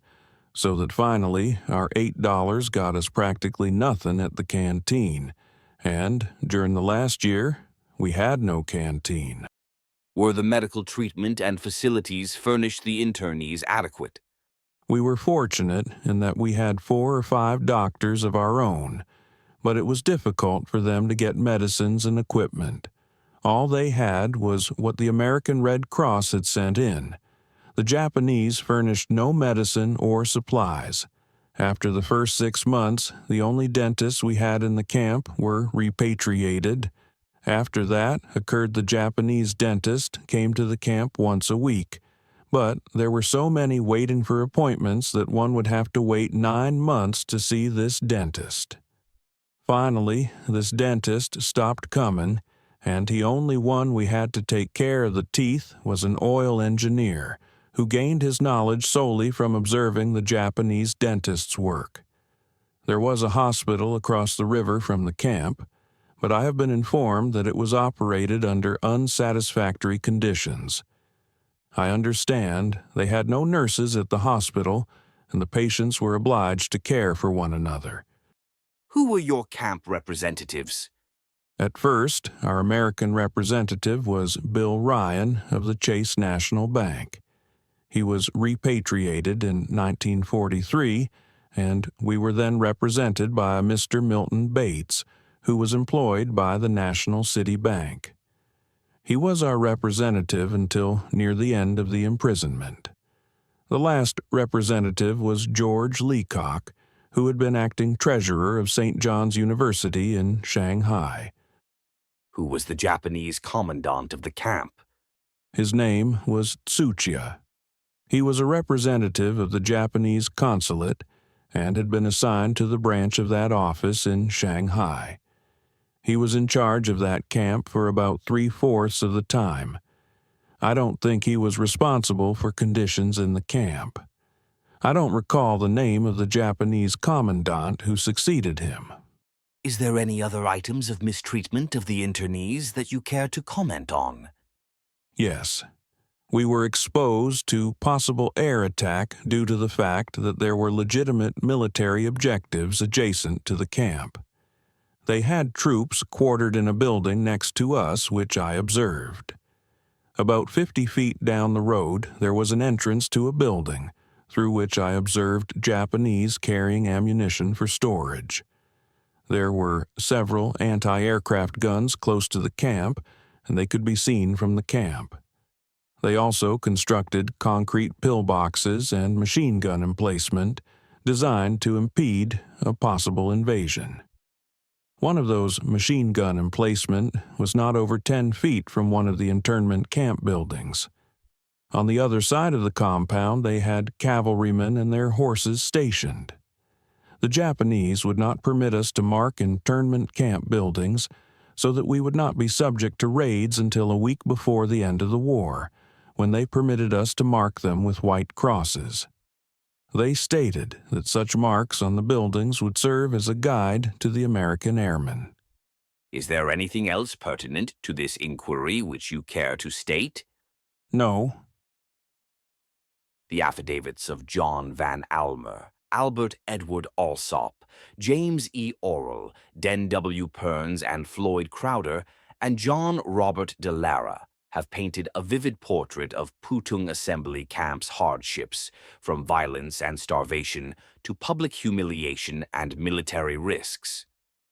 so that finally our $8 got us practically nothing at the canteen, and during the last year, we had no canteen. Were the medical treatment and facilities furnished the internees adequate? We were fortunate in that we had 4 or 5 doctors of our own, but it was difficult for them to get medicines and equipment. All they had was what the American Red Cross had sent in. The Japanese furnished no medicine or supplies. After the first 6 months, the only dentists we had in the camp were repatriated. After that occurred the Japanese dentist came to the camp once a week, but there were so many waiting for appointments that one would have to wait 9 months to see this dentist. Finally, this dentist stopped coming, and the only one we had to take care of the teeth was an oil engineer, who gained his knowledge solely from observing the Japanese dentist's work. There was a hospital across the river from the camp, but I have been informed that it was operated under unsatisfactory conditions. I understand they had no nurses at the hospital, and the patients were obliged to care for one another. Who were your camp representatives? At first, our American representative was Bill Ryan of the Chase National Bank. He was repatriated in 1943, and we were then represented by a Mr. Milton Bates, who was employed by the National City Bank. He was our representative until near the end of the imprisonment. The last representative was George Leacock, who had been acting treasurer of St. John's University in Shanghai. Who was the Japanese commandant of the camp? His name was Tsuchiya. He was a representative of the Japanese consulate and had been assigned to the branch of that office in Shanghai. He was in charge of that camp for about 3/4 of the time. I don't think he was responsible for conditions in the camp. I don't recall the name of the Japanese commandant who succeeded him. Is there any other items of mistreatment of the internees that you care to comment on? Yes. We were exposed to possible air attack due to the fact that there were legitimate military objectives adjacent to the camp. They had troops quartered in a building next to us, which I observed. About 50 feet down the road, there was an entrance to a building, through which I observed Japanese carrying ammunition for storage. There were several anti-aircraft guns close to the camp, and they could be seen from the camp. They also constructed concrete pillboxes and machine gun emplacement designed to impede a possible invasion. One of those machine gun emplacement was not over 10 feet from one of the internment camp buildings. On the other side of the compound, they had cavalrymen and their horses stationed. The Japanese would not permit us to mark internment camp buildings, so that we would not be subject to raids until a week before the end of the war, when they permitted us to mark them with white crosses. They stated that such marks on the buildings would serve as a guide to the American airmen. Is there anything else pertinent to this inquiry which you care to state? No. The affidavits of John Van Almer, Albert Edward Alsop, James E. Aurell, Den W. Purns, and Floyd Crowder, and John Robert de Lara have painted a vivid portrait of Pootung Assembly Camp's hardships, from violence and starvation to public humiliation and military risks.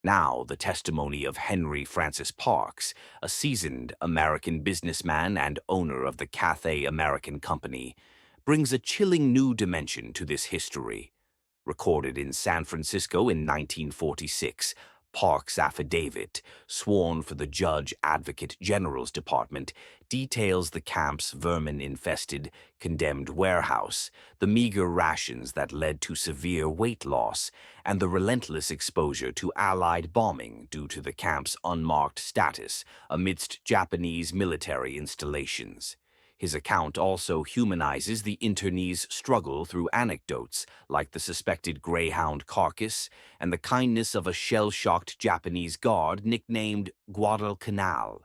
Now, the testimony of Henry Francis Parks, a seasoned American businessman and owner of the Cathay American Company, brings a chilling new dimension to this history. Recorded in San Francisco in 1946, Parks' affidavit, sworn for the Judge Advocate General's Department, details the camp's vermin-infested, condemned warehouse, the meager rations that led to severe weight loss, and the relentless exposure to Allied bombing due to the camp's unmarked status amidst Japanese military installations. His account also humanizes the internees' struggle through anecdotes like the suspected Greyhound carcass and the kindness of a shell-shocked Japanese guard nicknamed Guadalcanal.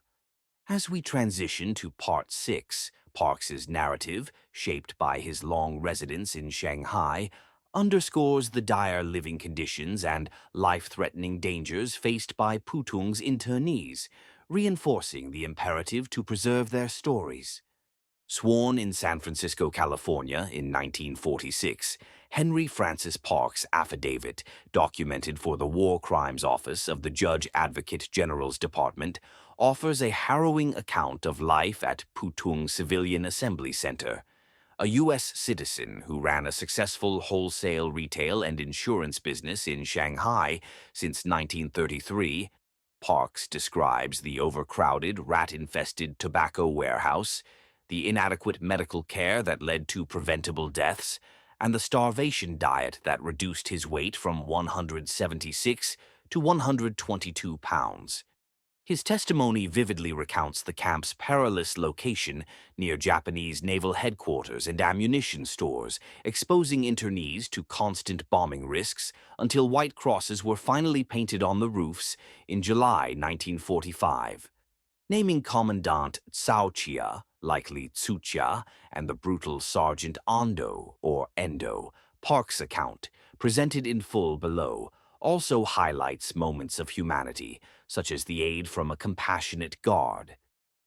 As we transition to Part 6, Parks's narrative, shaped by his long residence in Shanghai, underscores the dire living conditions and life-threatening dangers faced by Pootung's internees, reinforcing the imperative to preserve their stories. Sworn in San Francisco, California in 1946, Henry Francis Parks' affidavit, documented for the War Crimes Office of the Judge Advocate General's Department, offers a harrowing account of life at Pootung Civilian Assembly Center. A U.S. citizen who ran a successful wholesale retail and insurance business in Shanghai since 1933, Parks describes the overcrowded, rat-infested tobacco warehouse, the inadequate medical care that led to preventable deaths, and the starvation diet that reduced his weight from 176 to 122 pounds. His testimony vividly recounts the camp's perilous location near Japanese naval headquarters and ammunition stores, exposing internees to constant bombing risks until white crosses were finally painted on the roofs in July 1945. Naming Commandant Cao Chia, likely Tsuchia, and the brutal Sergeant Ando, or Endo, Parks' account, presented in full below, also highlights moments of humanity, such as the aid from a compassionate guard.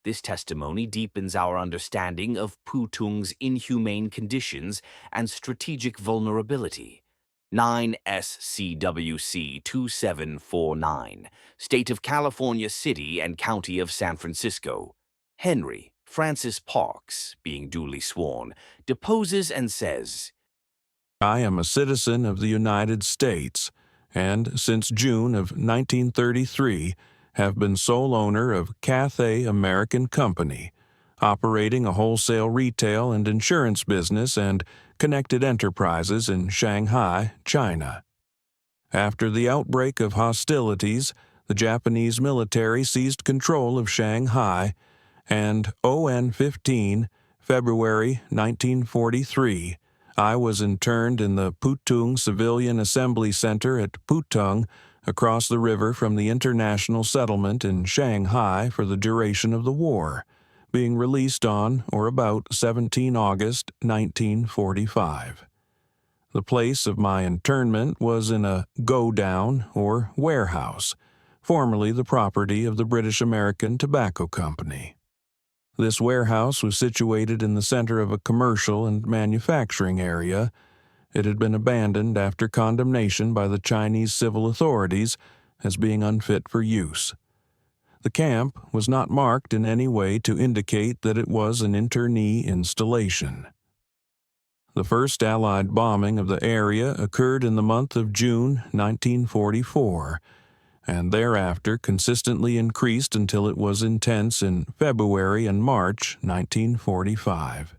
This testimony deepens our understanding of Pootung's inhumane conditions and strategic vulnerability. 9 SCWC 2749, State of California City and County of San Francisco. Henry Francis Parks, being duly sworn, deposes and says, I am a citizen of the United States, and since June of 1933 have been sole owner of Cathay American Company, operating a wholesale retail and insurance business and connected enterprises in Shanghai, China. After the outbreak of hostilities, the Japanese military seized control of Shanghai, and ON 15, February 1943, I was interned in the Pootung Civilian Assembly Center at Pootung, across the river from the international settlement in Shanghai for the duration of the war, being released on or about 17 August 1945. The place of my internment was in a go-down or warehouse, formerly the property of the British American Tobacco Company. This warehouse was situated in the center of a commercial and manufacturing area. It had been abandoned after condemnation by the Chinese civil authorities as being unfit for use. The camp was not marked in any way to indicate that it was an internee installation. The first Allied bombing of the area occurred in the month of June 1944, and thereafter consistently increased until it was intense in February and March 1945.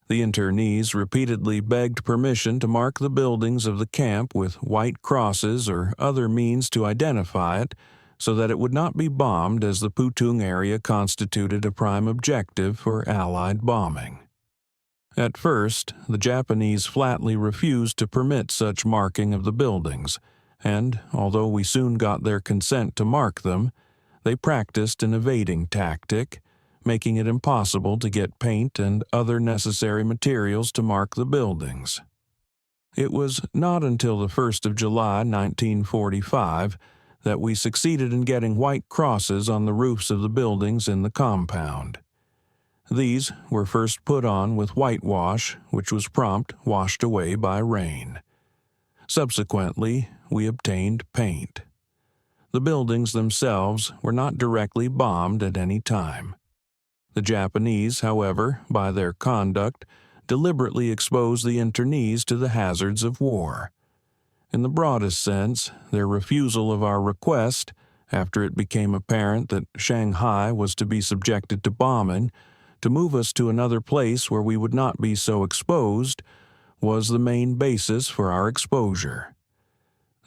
The internees repeatedly begged permission to mark the buildings of the camp with white crosses or other means to identify it, so that it would not be bombed, as the Pootung area constituted a prime objective for Allied bombing. At first, the Japanese flatly refused to permit such marking of the buildings, and, although we soon got their consent to mark them, they practiced an evading tactic, making it impossible to get paint and other necessary materials to mark the buildings. It was not until the 1st of July, 1945, that we succeeded in getting white crosses on the roofs of the buildings in the compound. These were first put on with whitewash, which was prompt washed away by rain. Subsequently, we obtained paint. The buildings themselves were not directly bombed at any time. The Japanese, however, by their conduct, deliberately exposed the internees to the hazards of war. In the broadest sense, their refusal of our request, after it became apparent that Shanghai was to be subjected to bombing, to move us to another place where we would not be so exposed, was the main basis for our exposure.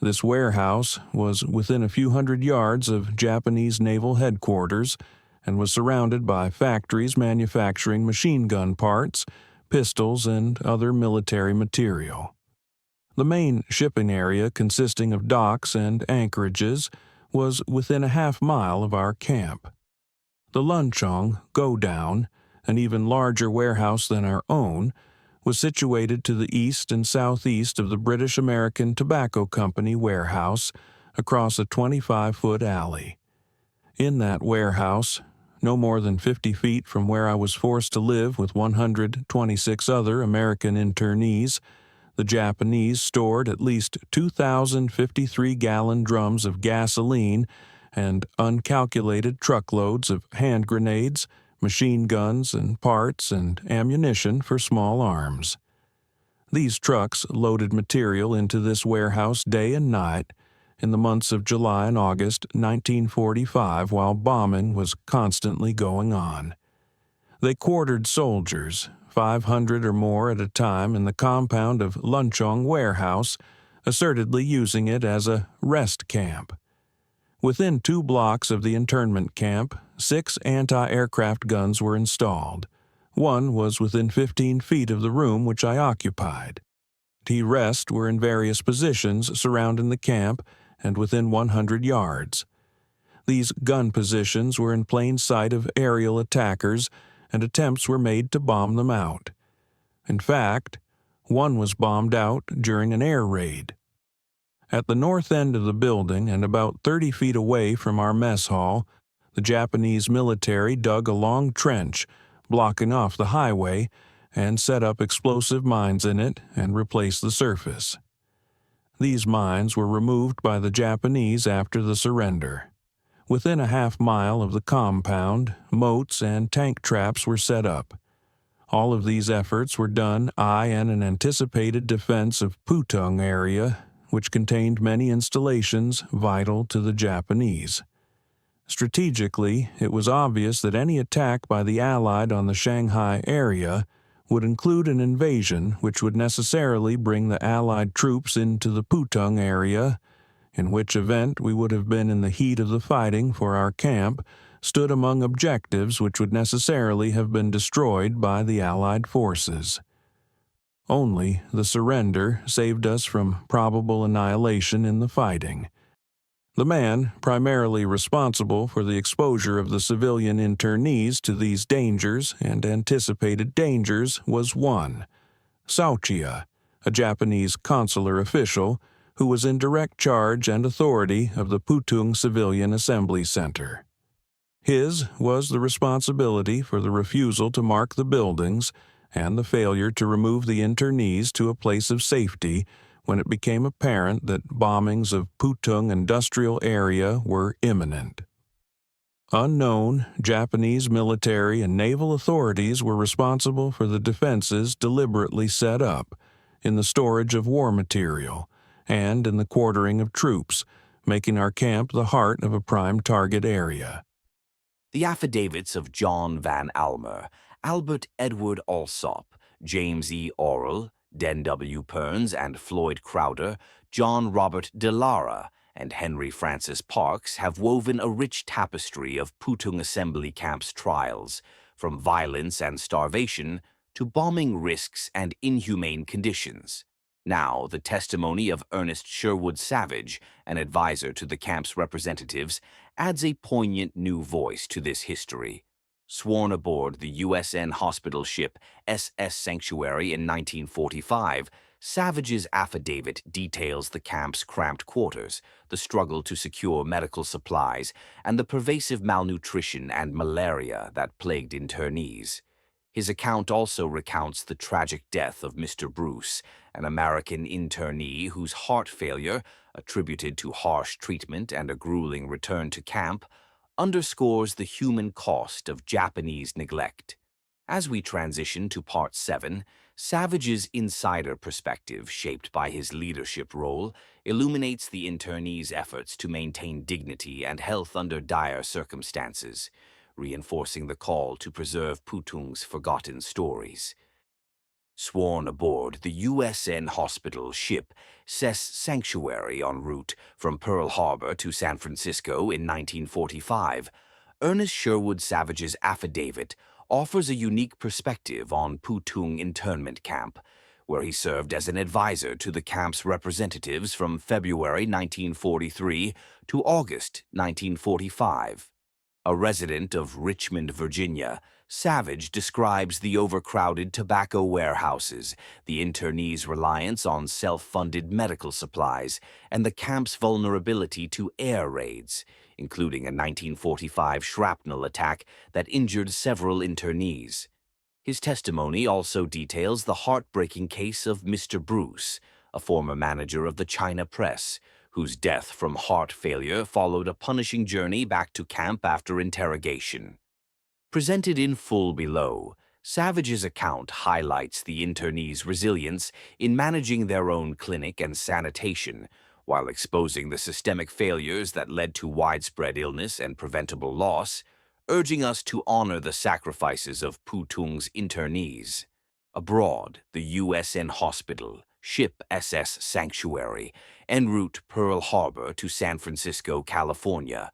This warehouse was within a few hundred yards of Japanese naval headquarters and was surrounded by factories manufacturing machine gun parts, pistols, and other military material. The main shipping area, consisting of docks and anchorages, was within a half-mile of our camp. The Lunchong, go-down, an even larger warehouse than our own, was situated to the east and southeast of the British American Tobacco Company warehouse across a 25-foot alley. In that warehouse, no more than 50 feet from where I was forced to live with 126 other American internees, the Japanese stored at least 2,053-gallon drums of gasoline and uncalculated truckloads of hand grenades, machine guns, and parts and ammunition for small arms. These trucks loaded material into this warehouse day and night in the months of July and August 1945 while bombing was constantly going on. They quartered soldiers, 500 or more at a time, in the compound of Lunchong Warehouse, assertedly using it as a rest camp. Within 2 blocks of the internment camp, 6 anti-aircraft guns were installed. One was within 15 feet of the room which I occupied. T-rests were in various positions surrounding the camp and within 100 yards. These gun positions were in plain sight of aerial attackers, and attempts were made to bomb them out. In fact, one was bombed out during an air raid. At the north end of the building and about 30 feet away from our mess hall, the Japanese military dug a long trench, blocking off the highway, and set up explosive mines in it and replaced the surface. These mines were removed by the Japanese after the surrender. Within a half-mile of the compound, moats and tank traps were set up. All of these efforts were done in an anticipated defense of Pootung area, which contained many installations vital to the Japanese. Strategically, it was obvious that any attack by the Allied on the Shanghai area would include an invasion which would necessarily bring the Allied troops into the Pootung area, in which event we would have been in the heat of the fighting, for our camp stood among objectives which would necessarily have been destroyed by the Allied forces. Only the surrender saved us from probable annihilation in the fighting. The man primarily responsible for the exposure of the civilian internees to these dangers and anticipated dangers was one, Sauchia, a Japanese consular official who was in direct charge and authority of the Pootung Civilian Assembly Center. His was the responsibility for the refusal to mark the buildings and the failure to remove the internees to a place of safety when it became apparent that bombings of Pootung industrial area were imminent. Unknown Japanese military and naval authorities were responsible for the defenses deliberately set up, in the storage of war material, and in the quartering of troops, making our camp the heart of a prime target area. The affidavits of John Van Almer, Albert Edward Alsop, James E. Aurell, Den W. Purns, and Floyd Crowder, John Robert de Lara, and Henry Francis Parks have woven a rich tapestry of Pootung Assembly Camp's trials, from violence and starvation to bombing risks and inhumane conditions. Now, the testimony of Ernest Sherwood Savage, an advisor to the camp's representatives, adds a poignant new voice to this history. Sworn aboard the USN hospital ship SS Sanctuary in 1945, Savage's affidavit details the camp's cramped quarters, the struggle to secure medical supplies, and the pervasive malnutrition and malaria that plagued internees. His account also recounts the tragic death of Mr. Bruce, an American internee whose heart failure, attributed to harsh treatment and a grueling return to camp, underscores the human cost of Japanese neglect. As we transition to Part 7, Savage's insider perspective, shaped by his leadership role, illuminates the internees' efforts to maintain dignity and health under dire circumstances, reinforcing the call to preserve Pootung's forgotten stories. Sworn aboard the USN hospital ship SS Sanctuary en route from Pearl Harbor to San Francisco in 1945, Ernest Sherwood Savage's affidavit offers a unique perspective on Pootung Internment Camp, where he served as an advisor to the camp's representatives from February 1943 to August 1945. A resident of Richmond, Virginia, Savage describes the overcrowded tobacco warehouses, the internees' reliance on self-funded medical supplies, and the camp's vulnerability to air raids, including a 1945 shrapnel attack that injured several internees. His testimony also details the heartbreaking case of Mr. Bruce, a former manager of the China Press, whose death from heart failure followed a punishing journey back to camp after interrogation. Presented in full below, Savage's account highlights the internees' resilience in managing their own clinic and sanitation, while exposing the systemic failures that led to widespread illness and preventable loss, urging us to honor the sacrifices of Pootung's internees. Abroad, the USN Hospital, ship SS Sanctuary, en route Pearl Harbor to San Francisco, California,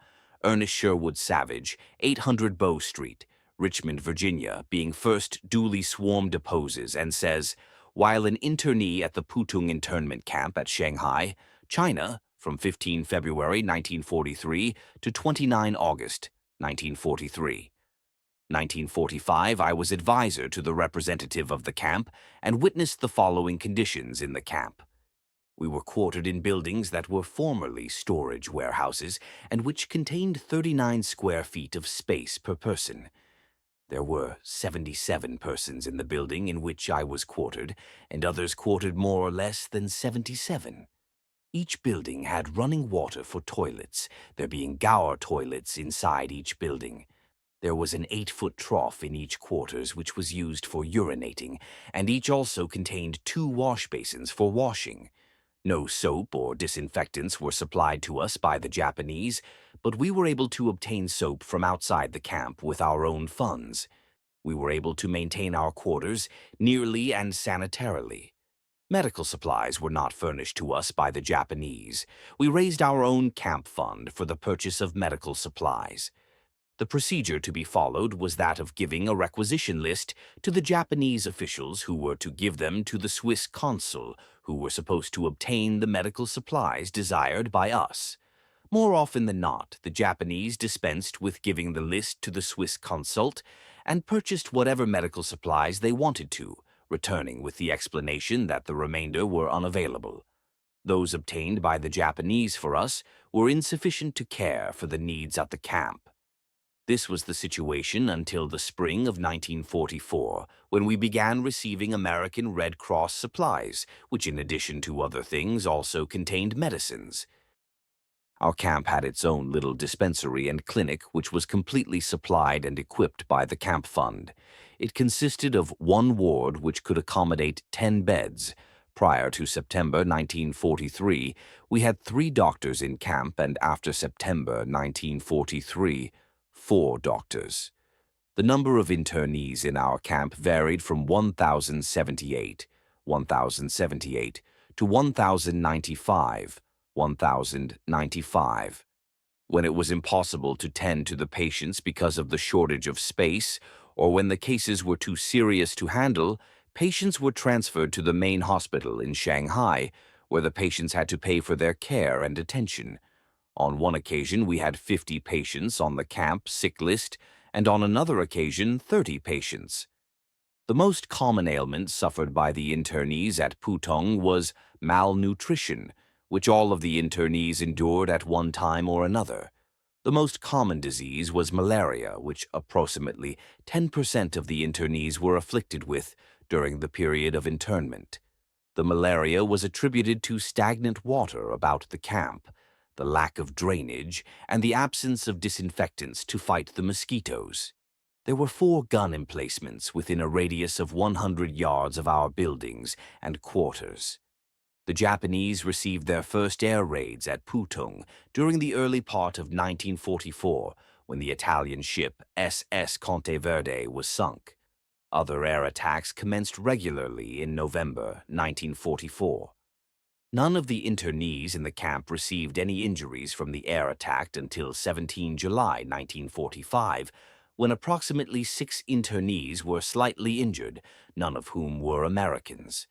Ernest Sherwood Savage, 800 Bow Street, Richmond, Virginia, being first duly sworn deposes and says, while an internee at the Pootung Internment Camp at Shanghai, China, from 15 February 1943 to 29 August 1943. 1945, I was advisor to the representative of the camp and witnessed the following conditions in the camp. We were quartered in buildings that were formerly storage warehouses and which contained 39 square feet of space per person. There were 77 persons in the building in which I was quartered, and others quartered more or less than 77. Each building had running water for toilets, there being Gower toilets inside each building. There was an 8-foot trough in each quarters which was used for urinating, and each also contained 2 wash basins for washing. No soap or disinfectants were supplied to us by the Japanese, but we were able to obtain soap from outside the camp with our own funds. We were able to maintain our quarters nearly and sanitarily. Medical supplies were not furnished to us by the Japanese. We raised our own camp fund for the purchase of medical supplies. The procedure to be followed was that of giving a requisition list to the Japanese officials who were to give them to the Swiss consul, who were supposed to obtain the medical supplies desired by us. More often than not, the Japanese dispensed with giving the list to the Swiss consult and purchased whatever medical supplies they wanted to, returning with the explanation that the remainder were unavailable. Those obtained by the Japanese for us were insufficient to care for the needs at the camp. This was the situation until the spring of 1944, when we began receiving American Red Cross supplies, which in addition to other things also contained medicines. Our camp had its own little dispensary and clinic, which was completely supplied and equipped by the camp fund. It consisted of one ward which could accommodate 10 beds. Prior to September 1943, we had 3 doctors in camp, and after September 1943, 4 doctors. The number of internees in our camp varied from 1,078 to 1,095, 1,095. When it was impossible to tend to the patients because of the shortage of space, or when the cases were too serious to handle, patients were transferred to the main hospital in Shanghai, where the patients had to pay for their care and attention. On one occasion, we had 50 patients on the camp sick list, and on another occasion 30 patients. The most common ailment suffered by the internees at Pootung was malnutrition, which all of the internees endured at one time or another. The most common disease was malaria, which approximately 10% of the internees were afflicted with during the period of internment. The malaria was attributed to stagnant water about the camp, the lack of drainage, and the absence of disinfectants to fight the mosquitoes. There were 4 gun emplacements within a radius of 100 yards of our buildings and quarters. The Japanese received their first air raids at Pootung during the early part of 1944, when the Italian ship SS Conte Verde was sunk. Other air attacks commenced regularly in November 1944. None of the internees in the camp received any injuries from the air attack until 17 July 1945, when approximately 6 internees were slightly injured, none of whom were Americans.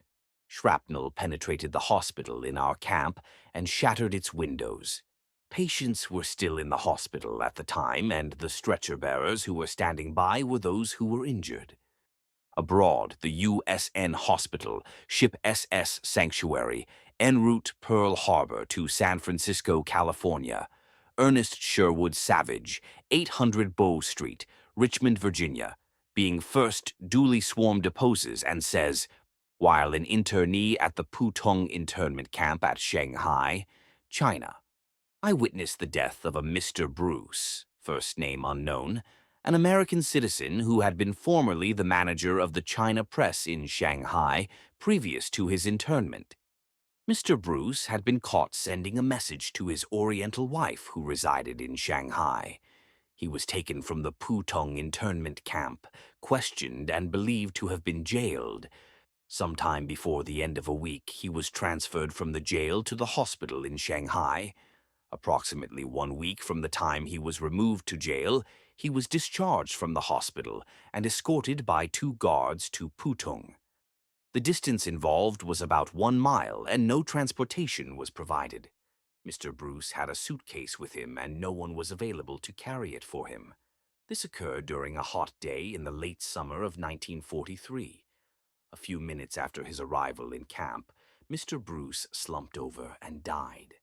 Shrapnel penetrated the hospital in our camp and shattered its windows. Patients were still in the hospital at the time, and the stretcher-bearers who were standing by were those who were injured. Abroad, the USN Hospital, Ship SS Sanctuary, en route Pearl Harbor to San Francisco, California. Ernest Sherwood Savage, 800 Bow Street, Richmond, Virginia, being first duly sworn deposes and says, while an internee at the Pootung Internment Camp at Shanghai, China, I witnessed the death of a Mr. Bruce, first name unknown, an American citizen who had been formerly the manager of the China press in Shanghai previous to his internment. Mr. Bruce had been caught sending a message to his Oriental wife who resided in Shanghai. He was taken from the Pootung Internment Camp, questioned and believed to have been jailed. Sometime before the end of a week, he was transferred from the jail to the hospital in Shanghai. Approximately 1 week from the time he was removed to jail, he was discharged from the hospital and escorted by 2 guards to Pootung. The distance involved was about 1 mile, and no transportation was provided. Mr. Bruce had a suitcase with him, and no one was available to carry it for him. This occurred during a hot day in the late summer of 1943. A few minutes after his arrival in camp, Mr. Bruce slumped over and died.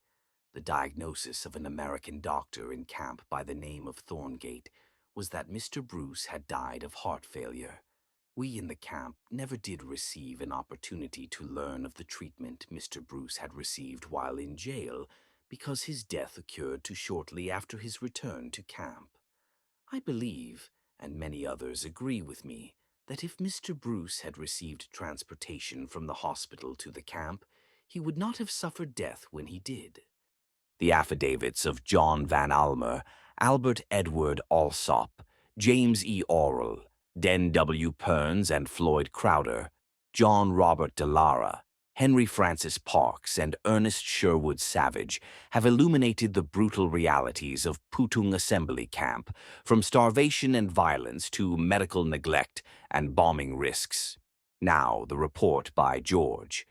The diagnosis of an American doctor in camp by the name of Thorngate was that Mr. Bruce had died of heart failure. We in the camp never did receive an opportunity to learn of the treatment Mr. Bruce had received while in jail because his death occurred too shortly after his return to camp. I believe, and many others agree with me, that if Mr. Bruce had received transportation from the hospital to the camp, he would not have suffered death when he did. The affidavits of John Van Almer, Albert Edward Alsop, James E. Aurell, Den W. Purns and Floyd Crowder, John Robert de Lara, Henry Francis Parks, and Ernest Sherwood Savage have illuminated the brutal realities of Pootung Assembly Camp, from starvation and violence to medical neglect and bombing risks. Now, the report by George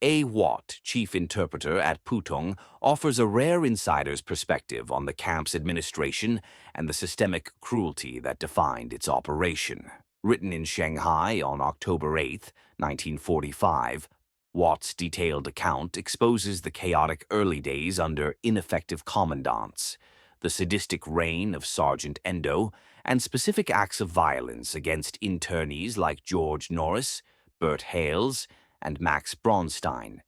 A. Watt, Chief Interpreter at Pootung, offers a rare insider's perspective on the camp's administration and the systemic cruelty that defined its operation. Written in Shanghai on October 8, 1945, Watt's detailed account exposes the chaotic early days under ineffective commandants, the sadistic reign of Sergeant Endo, and specific acts of violence against internees like George Norris, Bert Hales, and Max Bronstein.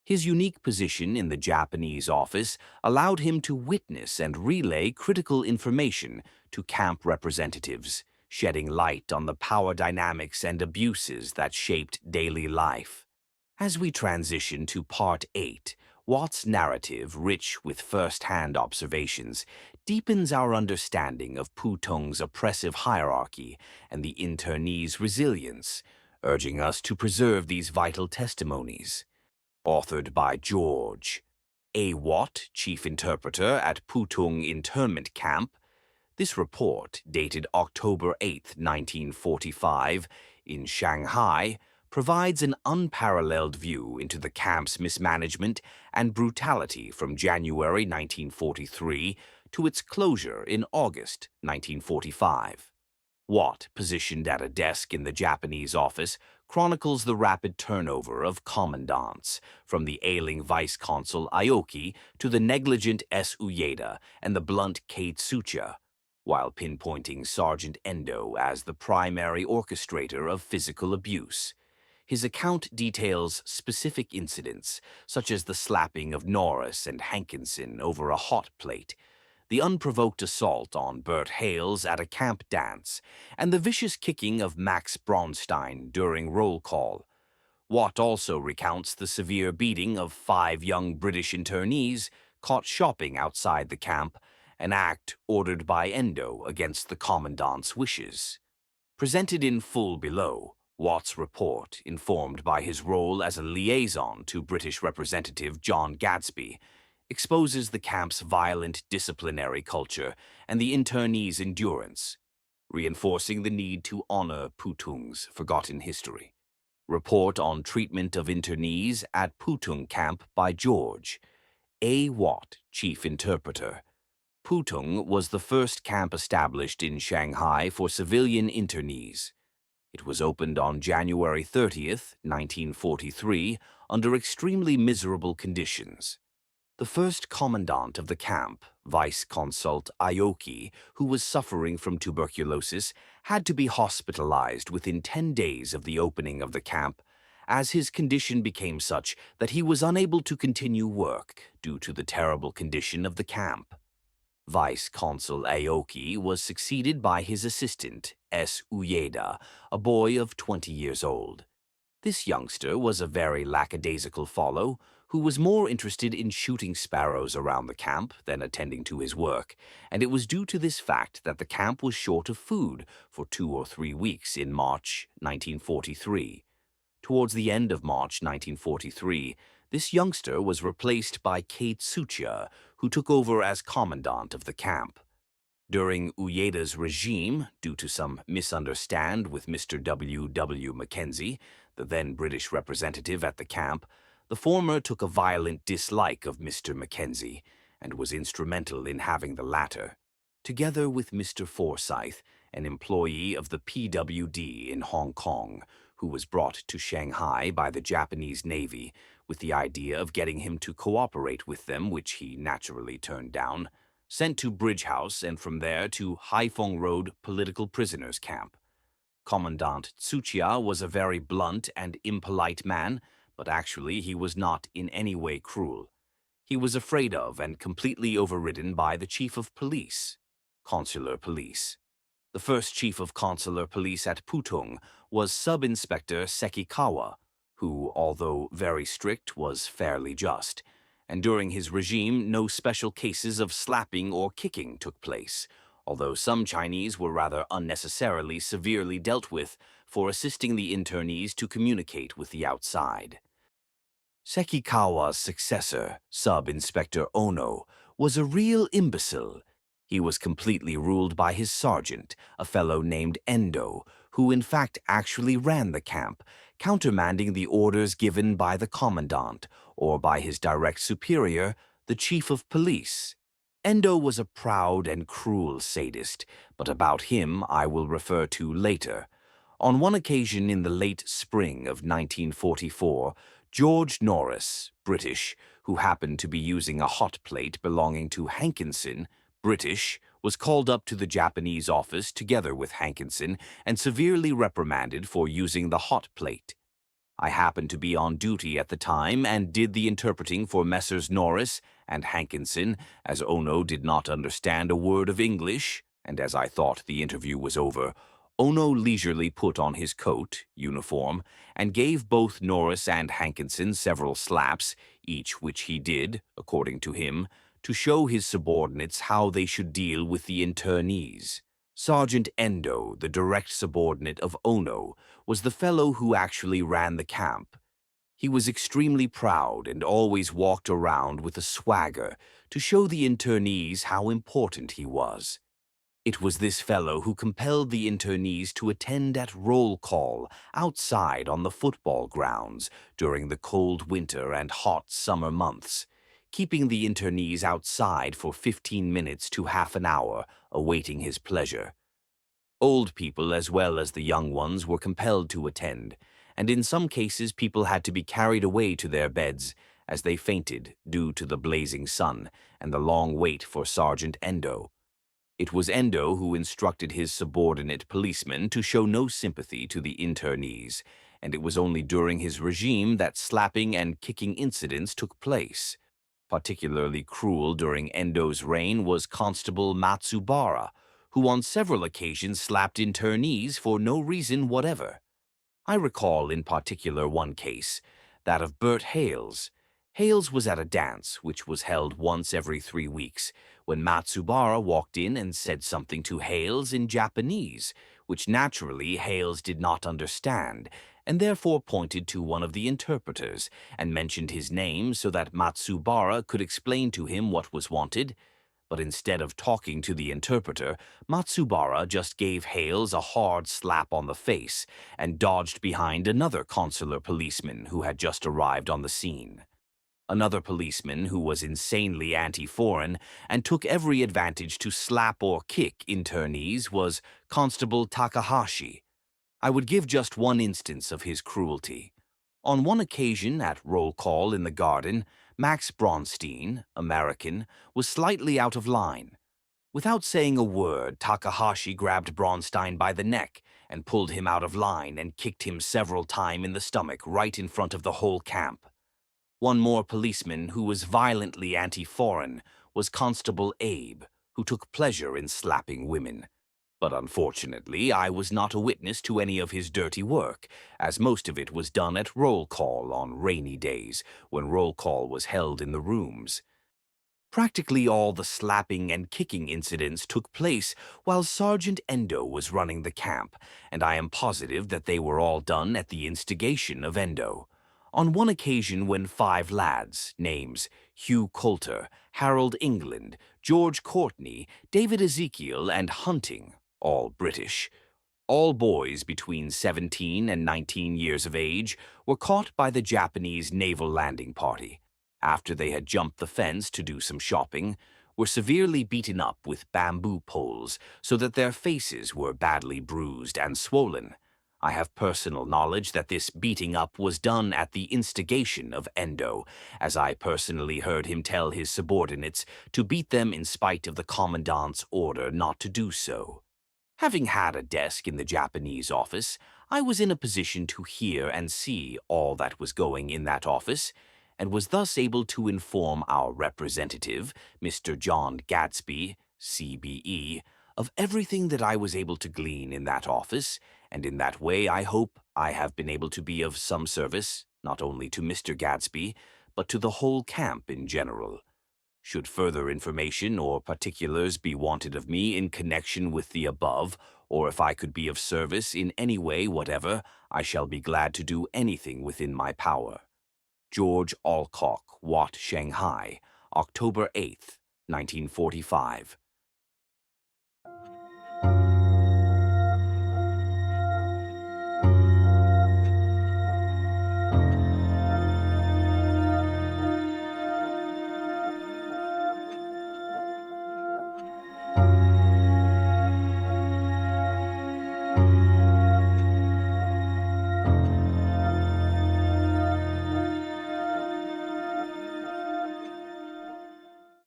His unique position in the Japanese office allowed him to witness and relay critical information to camp representatives, shedding light on the power dynamics and abuses that shaped daily life. As we transition to Part 8, Watt's narrative, rich with first-hand observations, deepens our understanding of Pootung's oppressive hierarchy and the internees' resilience, urging us to preserve these vital testimonies. Authored by George A. Watt, Chief Interpreter at Pootung Internment Camp, this report, dated October 8, 1945, in Shanghai, provides an unparalleled view into the camp's mismanagement and brutality from January 1943 to its closure in August 1945. Watt, positioned at a desk in the Japanese office, chronicles the rapid turnover of commandants, from the ailing vice-consul Aoki to the negligent S. Uyeda and the blunt Kate Tsuchiya, while pinpointing Sergeant Endo as the primary orchestrator of physical abuse. His account details specific incidents, such as the slapping of Norris and Hankinson over a hot plate, the unprovoked assault on Bert Hales at a camp dance, and the vicious kicking of Max Braunstein during roll call. Watt also recounts the severe beating of 5 young British internees caught shopping outside the camp, an act ordered by Endo against the commandant's wishes. Presented in full below, Watt's report, informed by his role as a liaison to British Representative John Gadsby, exposes the camp's violent disciplinary culture and the internees' endurance, reinforcing the need to honor Poutung's forgotten history. Report on treatment of internees at Pootung Camp by George A. Watt, Chief Interpreter. Pootung was the first camp established in Shanghai for civilian internees. It was opened on January 30th, 1943, under extremely miserable conditions. The first commandant of the camp, Vice-Consul Aoki, who was suffering from tuberculosis, had to be hospitalized within 10 days of the opening of the camp, as his condition became such that he was unable to continue work due to the terrible condition of the camp. Vice-Consul Aoki was succeeded by his assistant, S. Uyeda, a boy of 20 years old. This youngster was a very lackadaisical fellow who was more interested in shooting sparrows around the camp than attending to his work, and it was due to this fact that the camp was short of food for 2 or 3 weeks in March 1943. Towards the end of March 1943, this youngster was replaced by Kate Tsuchiya, who took over as commandant of the camp. During Uyeda's regime, due to some misunderstand with Mr. W. Mackenzie, the then British representative at the camp, the former took a violent dislike of Mr. Mackenzie and was instrumental in having the latter, together with Mr. Forsyth, an employee of the PWD in Hong Kong, who was brought to Shanghai by the Japanese Navy with the idea of getting him to cooperate with them, which he naturally turned down, sent to Bridge House and from there to Haiphong Road Political Prisoners Camp. Commandant Tsuchiya was a very blunt and impolite man, but actually he was not in any way cruel. He was afraid of and completely overridden by the Chief of Police, Consular Police. The first Chief of Consular Police at Pootung was Sub-Inspector Sekikawa, who, although very strict, was fairly just, and during his regime no special cases of slapping or kicking took place, although some Chinese were rather unnecessarily severely dealt with for assisting the internees to communicate with the outside. Sekikawa's successor, Sub-Inspector Ono, was a real imbecile. He was completely ruled by his sergeant, a fellow named Endo, who in fact actually ran the camp, countermanding the orders given by the commandant or by his direct superior, the chief of police. Endo was a proud and cruel sadist, but about him I will refer to later. On one occasion in the late spring of 1944, George Norris, British, who happened to be using a hot plate belonging to Hankinson, British, was called up to the Japanese office together with Hankinson and severely reprimanded for using the hot plate. I happened to be on duty at the time and did the interpreting for Messrs. Norris and Hankinson, as Ono did not understand a word of English, and as I thought the interview was over, Ono leisurely put on his coat, uniform, and gave both Norris and Hankinson several slaps, each which he did, according to him, to show his subordinates how they should deal with the internees. Sergeant Endo, the direct subordinate of Ono, was the fellow who actually ran the camp. He was extremely proud and always walked around with a swagger to show the internees how important he was. It was this fellow who compelled the internees to attend at roll call outside on the football grounds during the cold winter and hot summer months, keeping the internees outside for 15 minutes to half an hour, awaiting his pleasure. Old people as well as the young ones were compelled to attend, and in some cases people had to be carried away to their beds as they fainted due to the blazing sun and the long wait for Sergeant Endo. It was Endo who instructed his subordinate policemen to show no sympathy to the internees, and it was only during his regime that slapping and kicking incidents took place. Particularly cruel during Endo's reign was Constable Matsubara, who on several occasions slapped internees for no reason whatever. I recall in particular one case, that of Bert Hales. Hales was at a dance, which was held once every 3 weeks, when Matsubara walked in and said something to Hales in Japanese, which naturally Hales did not understand, and therefore pointed to one of the interpreters and mentioned his name so that Matsubara could explain to him what was wanted. But instead of talking to the interpreter, Matsubara just gave Hales a hard slap on the face and dodged behind another consular policeman who had just arrived on the scene. Another policeman who was insanely anti-foreign and took every advantage to slap or kick internees was Constable Takahashi. I would give just one instance of his cruelty. On one occasion at roll call in the garden, Max Bronstein, American, was slightly out of line. Without saying a word, Takahashi grabbed Bronstein by the neck and pulled him out of line and kicked him several times in the stomach right in front of the whole camp. One more policeman who was violently anti-foreign was Constable Abe, who took pleasure in slapping women. But unfortunately, I was not a witness to any of his dirty work, as most of it was done at roll call on rainy days, when roll call was held in the rooms. Practically all the slapping and kicking incidents took place while Sergeant Endo was running the camp, and I am positive that they were all done at the instigation of Endo. On one occasion when 5 lads, names Hugh Coulter, Harold England, George Courtney, David Ezekiel, and Hunting, all British, all boys between 17 and 19 years of age, were caught by the Japanese naval landing party, after they had jumped the fence to do some shopping, were severely beaten up with bamboo poles so that their faces were badly bruised and swollen. I have personal knowledge that this beating up was done at the instigation of Endo, as I personally heard him tell his subordinates to beat them in spite of the commandant's order not to do so. Having had a desk in the Japanese office, I was in a position to hear and see all that was going in that office, and was thus able to inform our representative, Mr. John Gadsby, CBE, of everything that I was able to glean in that office, and in that way I hope I have been able to be of some service, not only to Mr. Gadsby, but to the whole camp in general. Should further information or particulars be wanted of me in connection with the above, or if I could be of service in any way whatever, I shall be glad to do anything within my power. George Alcock, Watt, Shanghai, October 8th, 1945.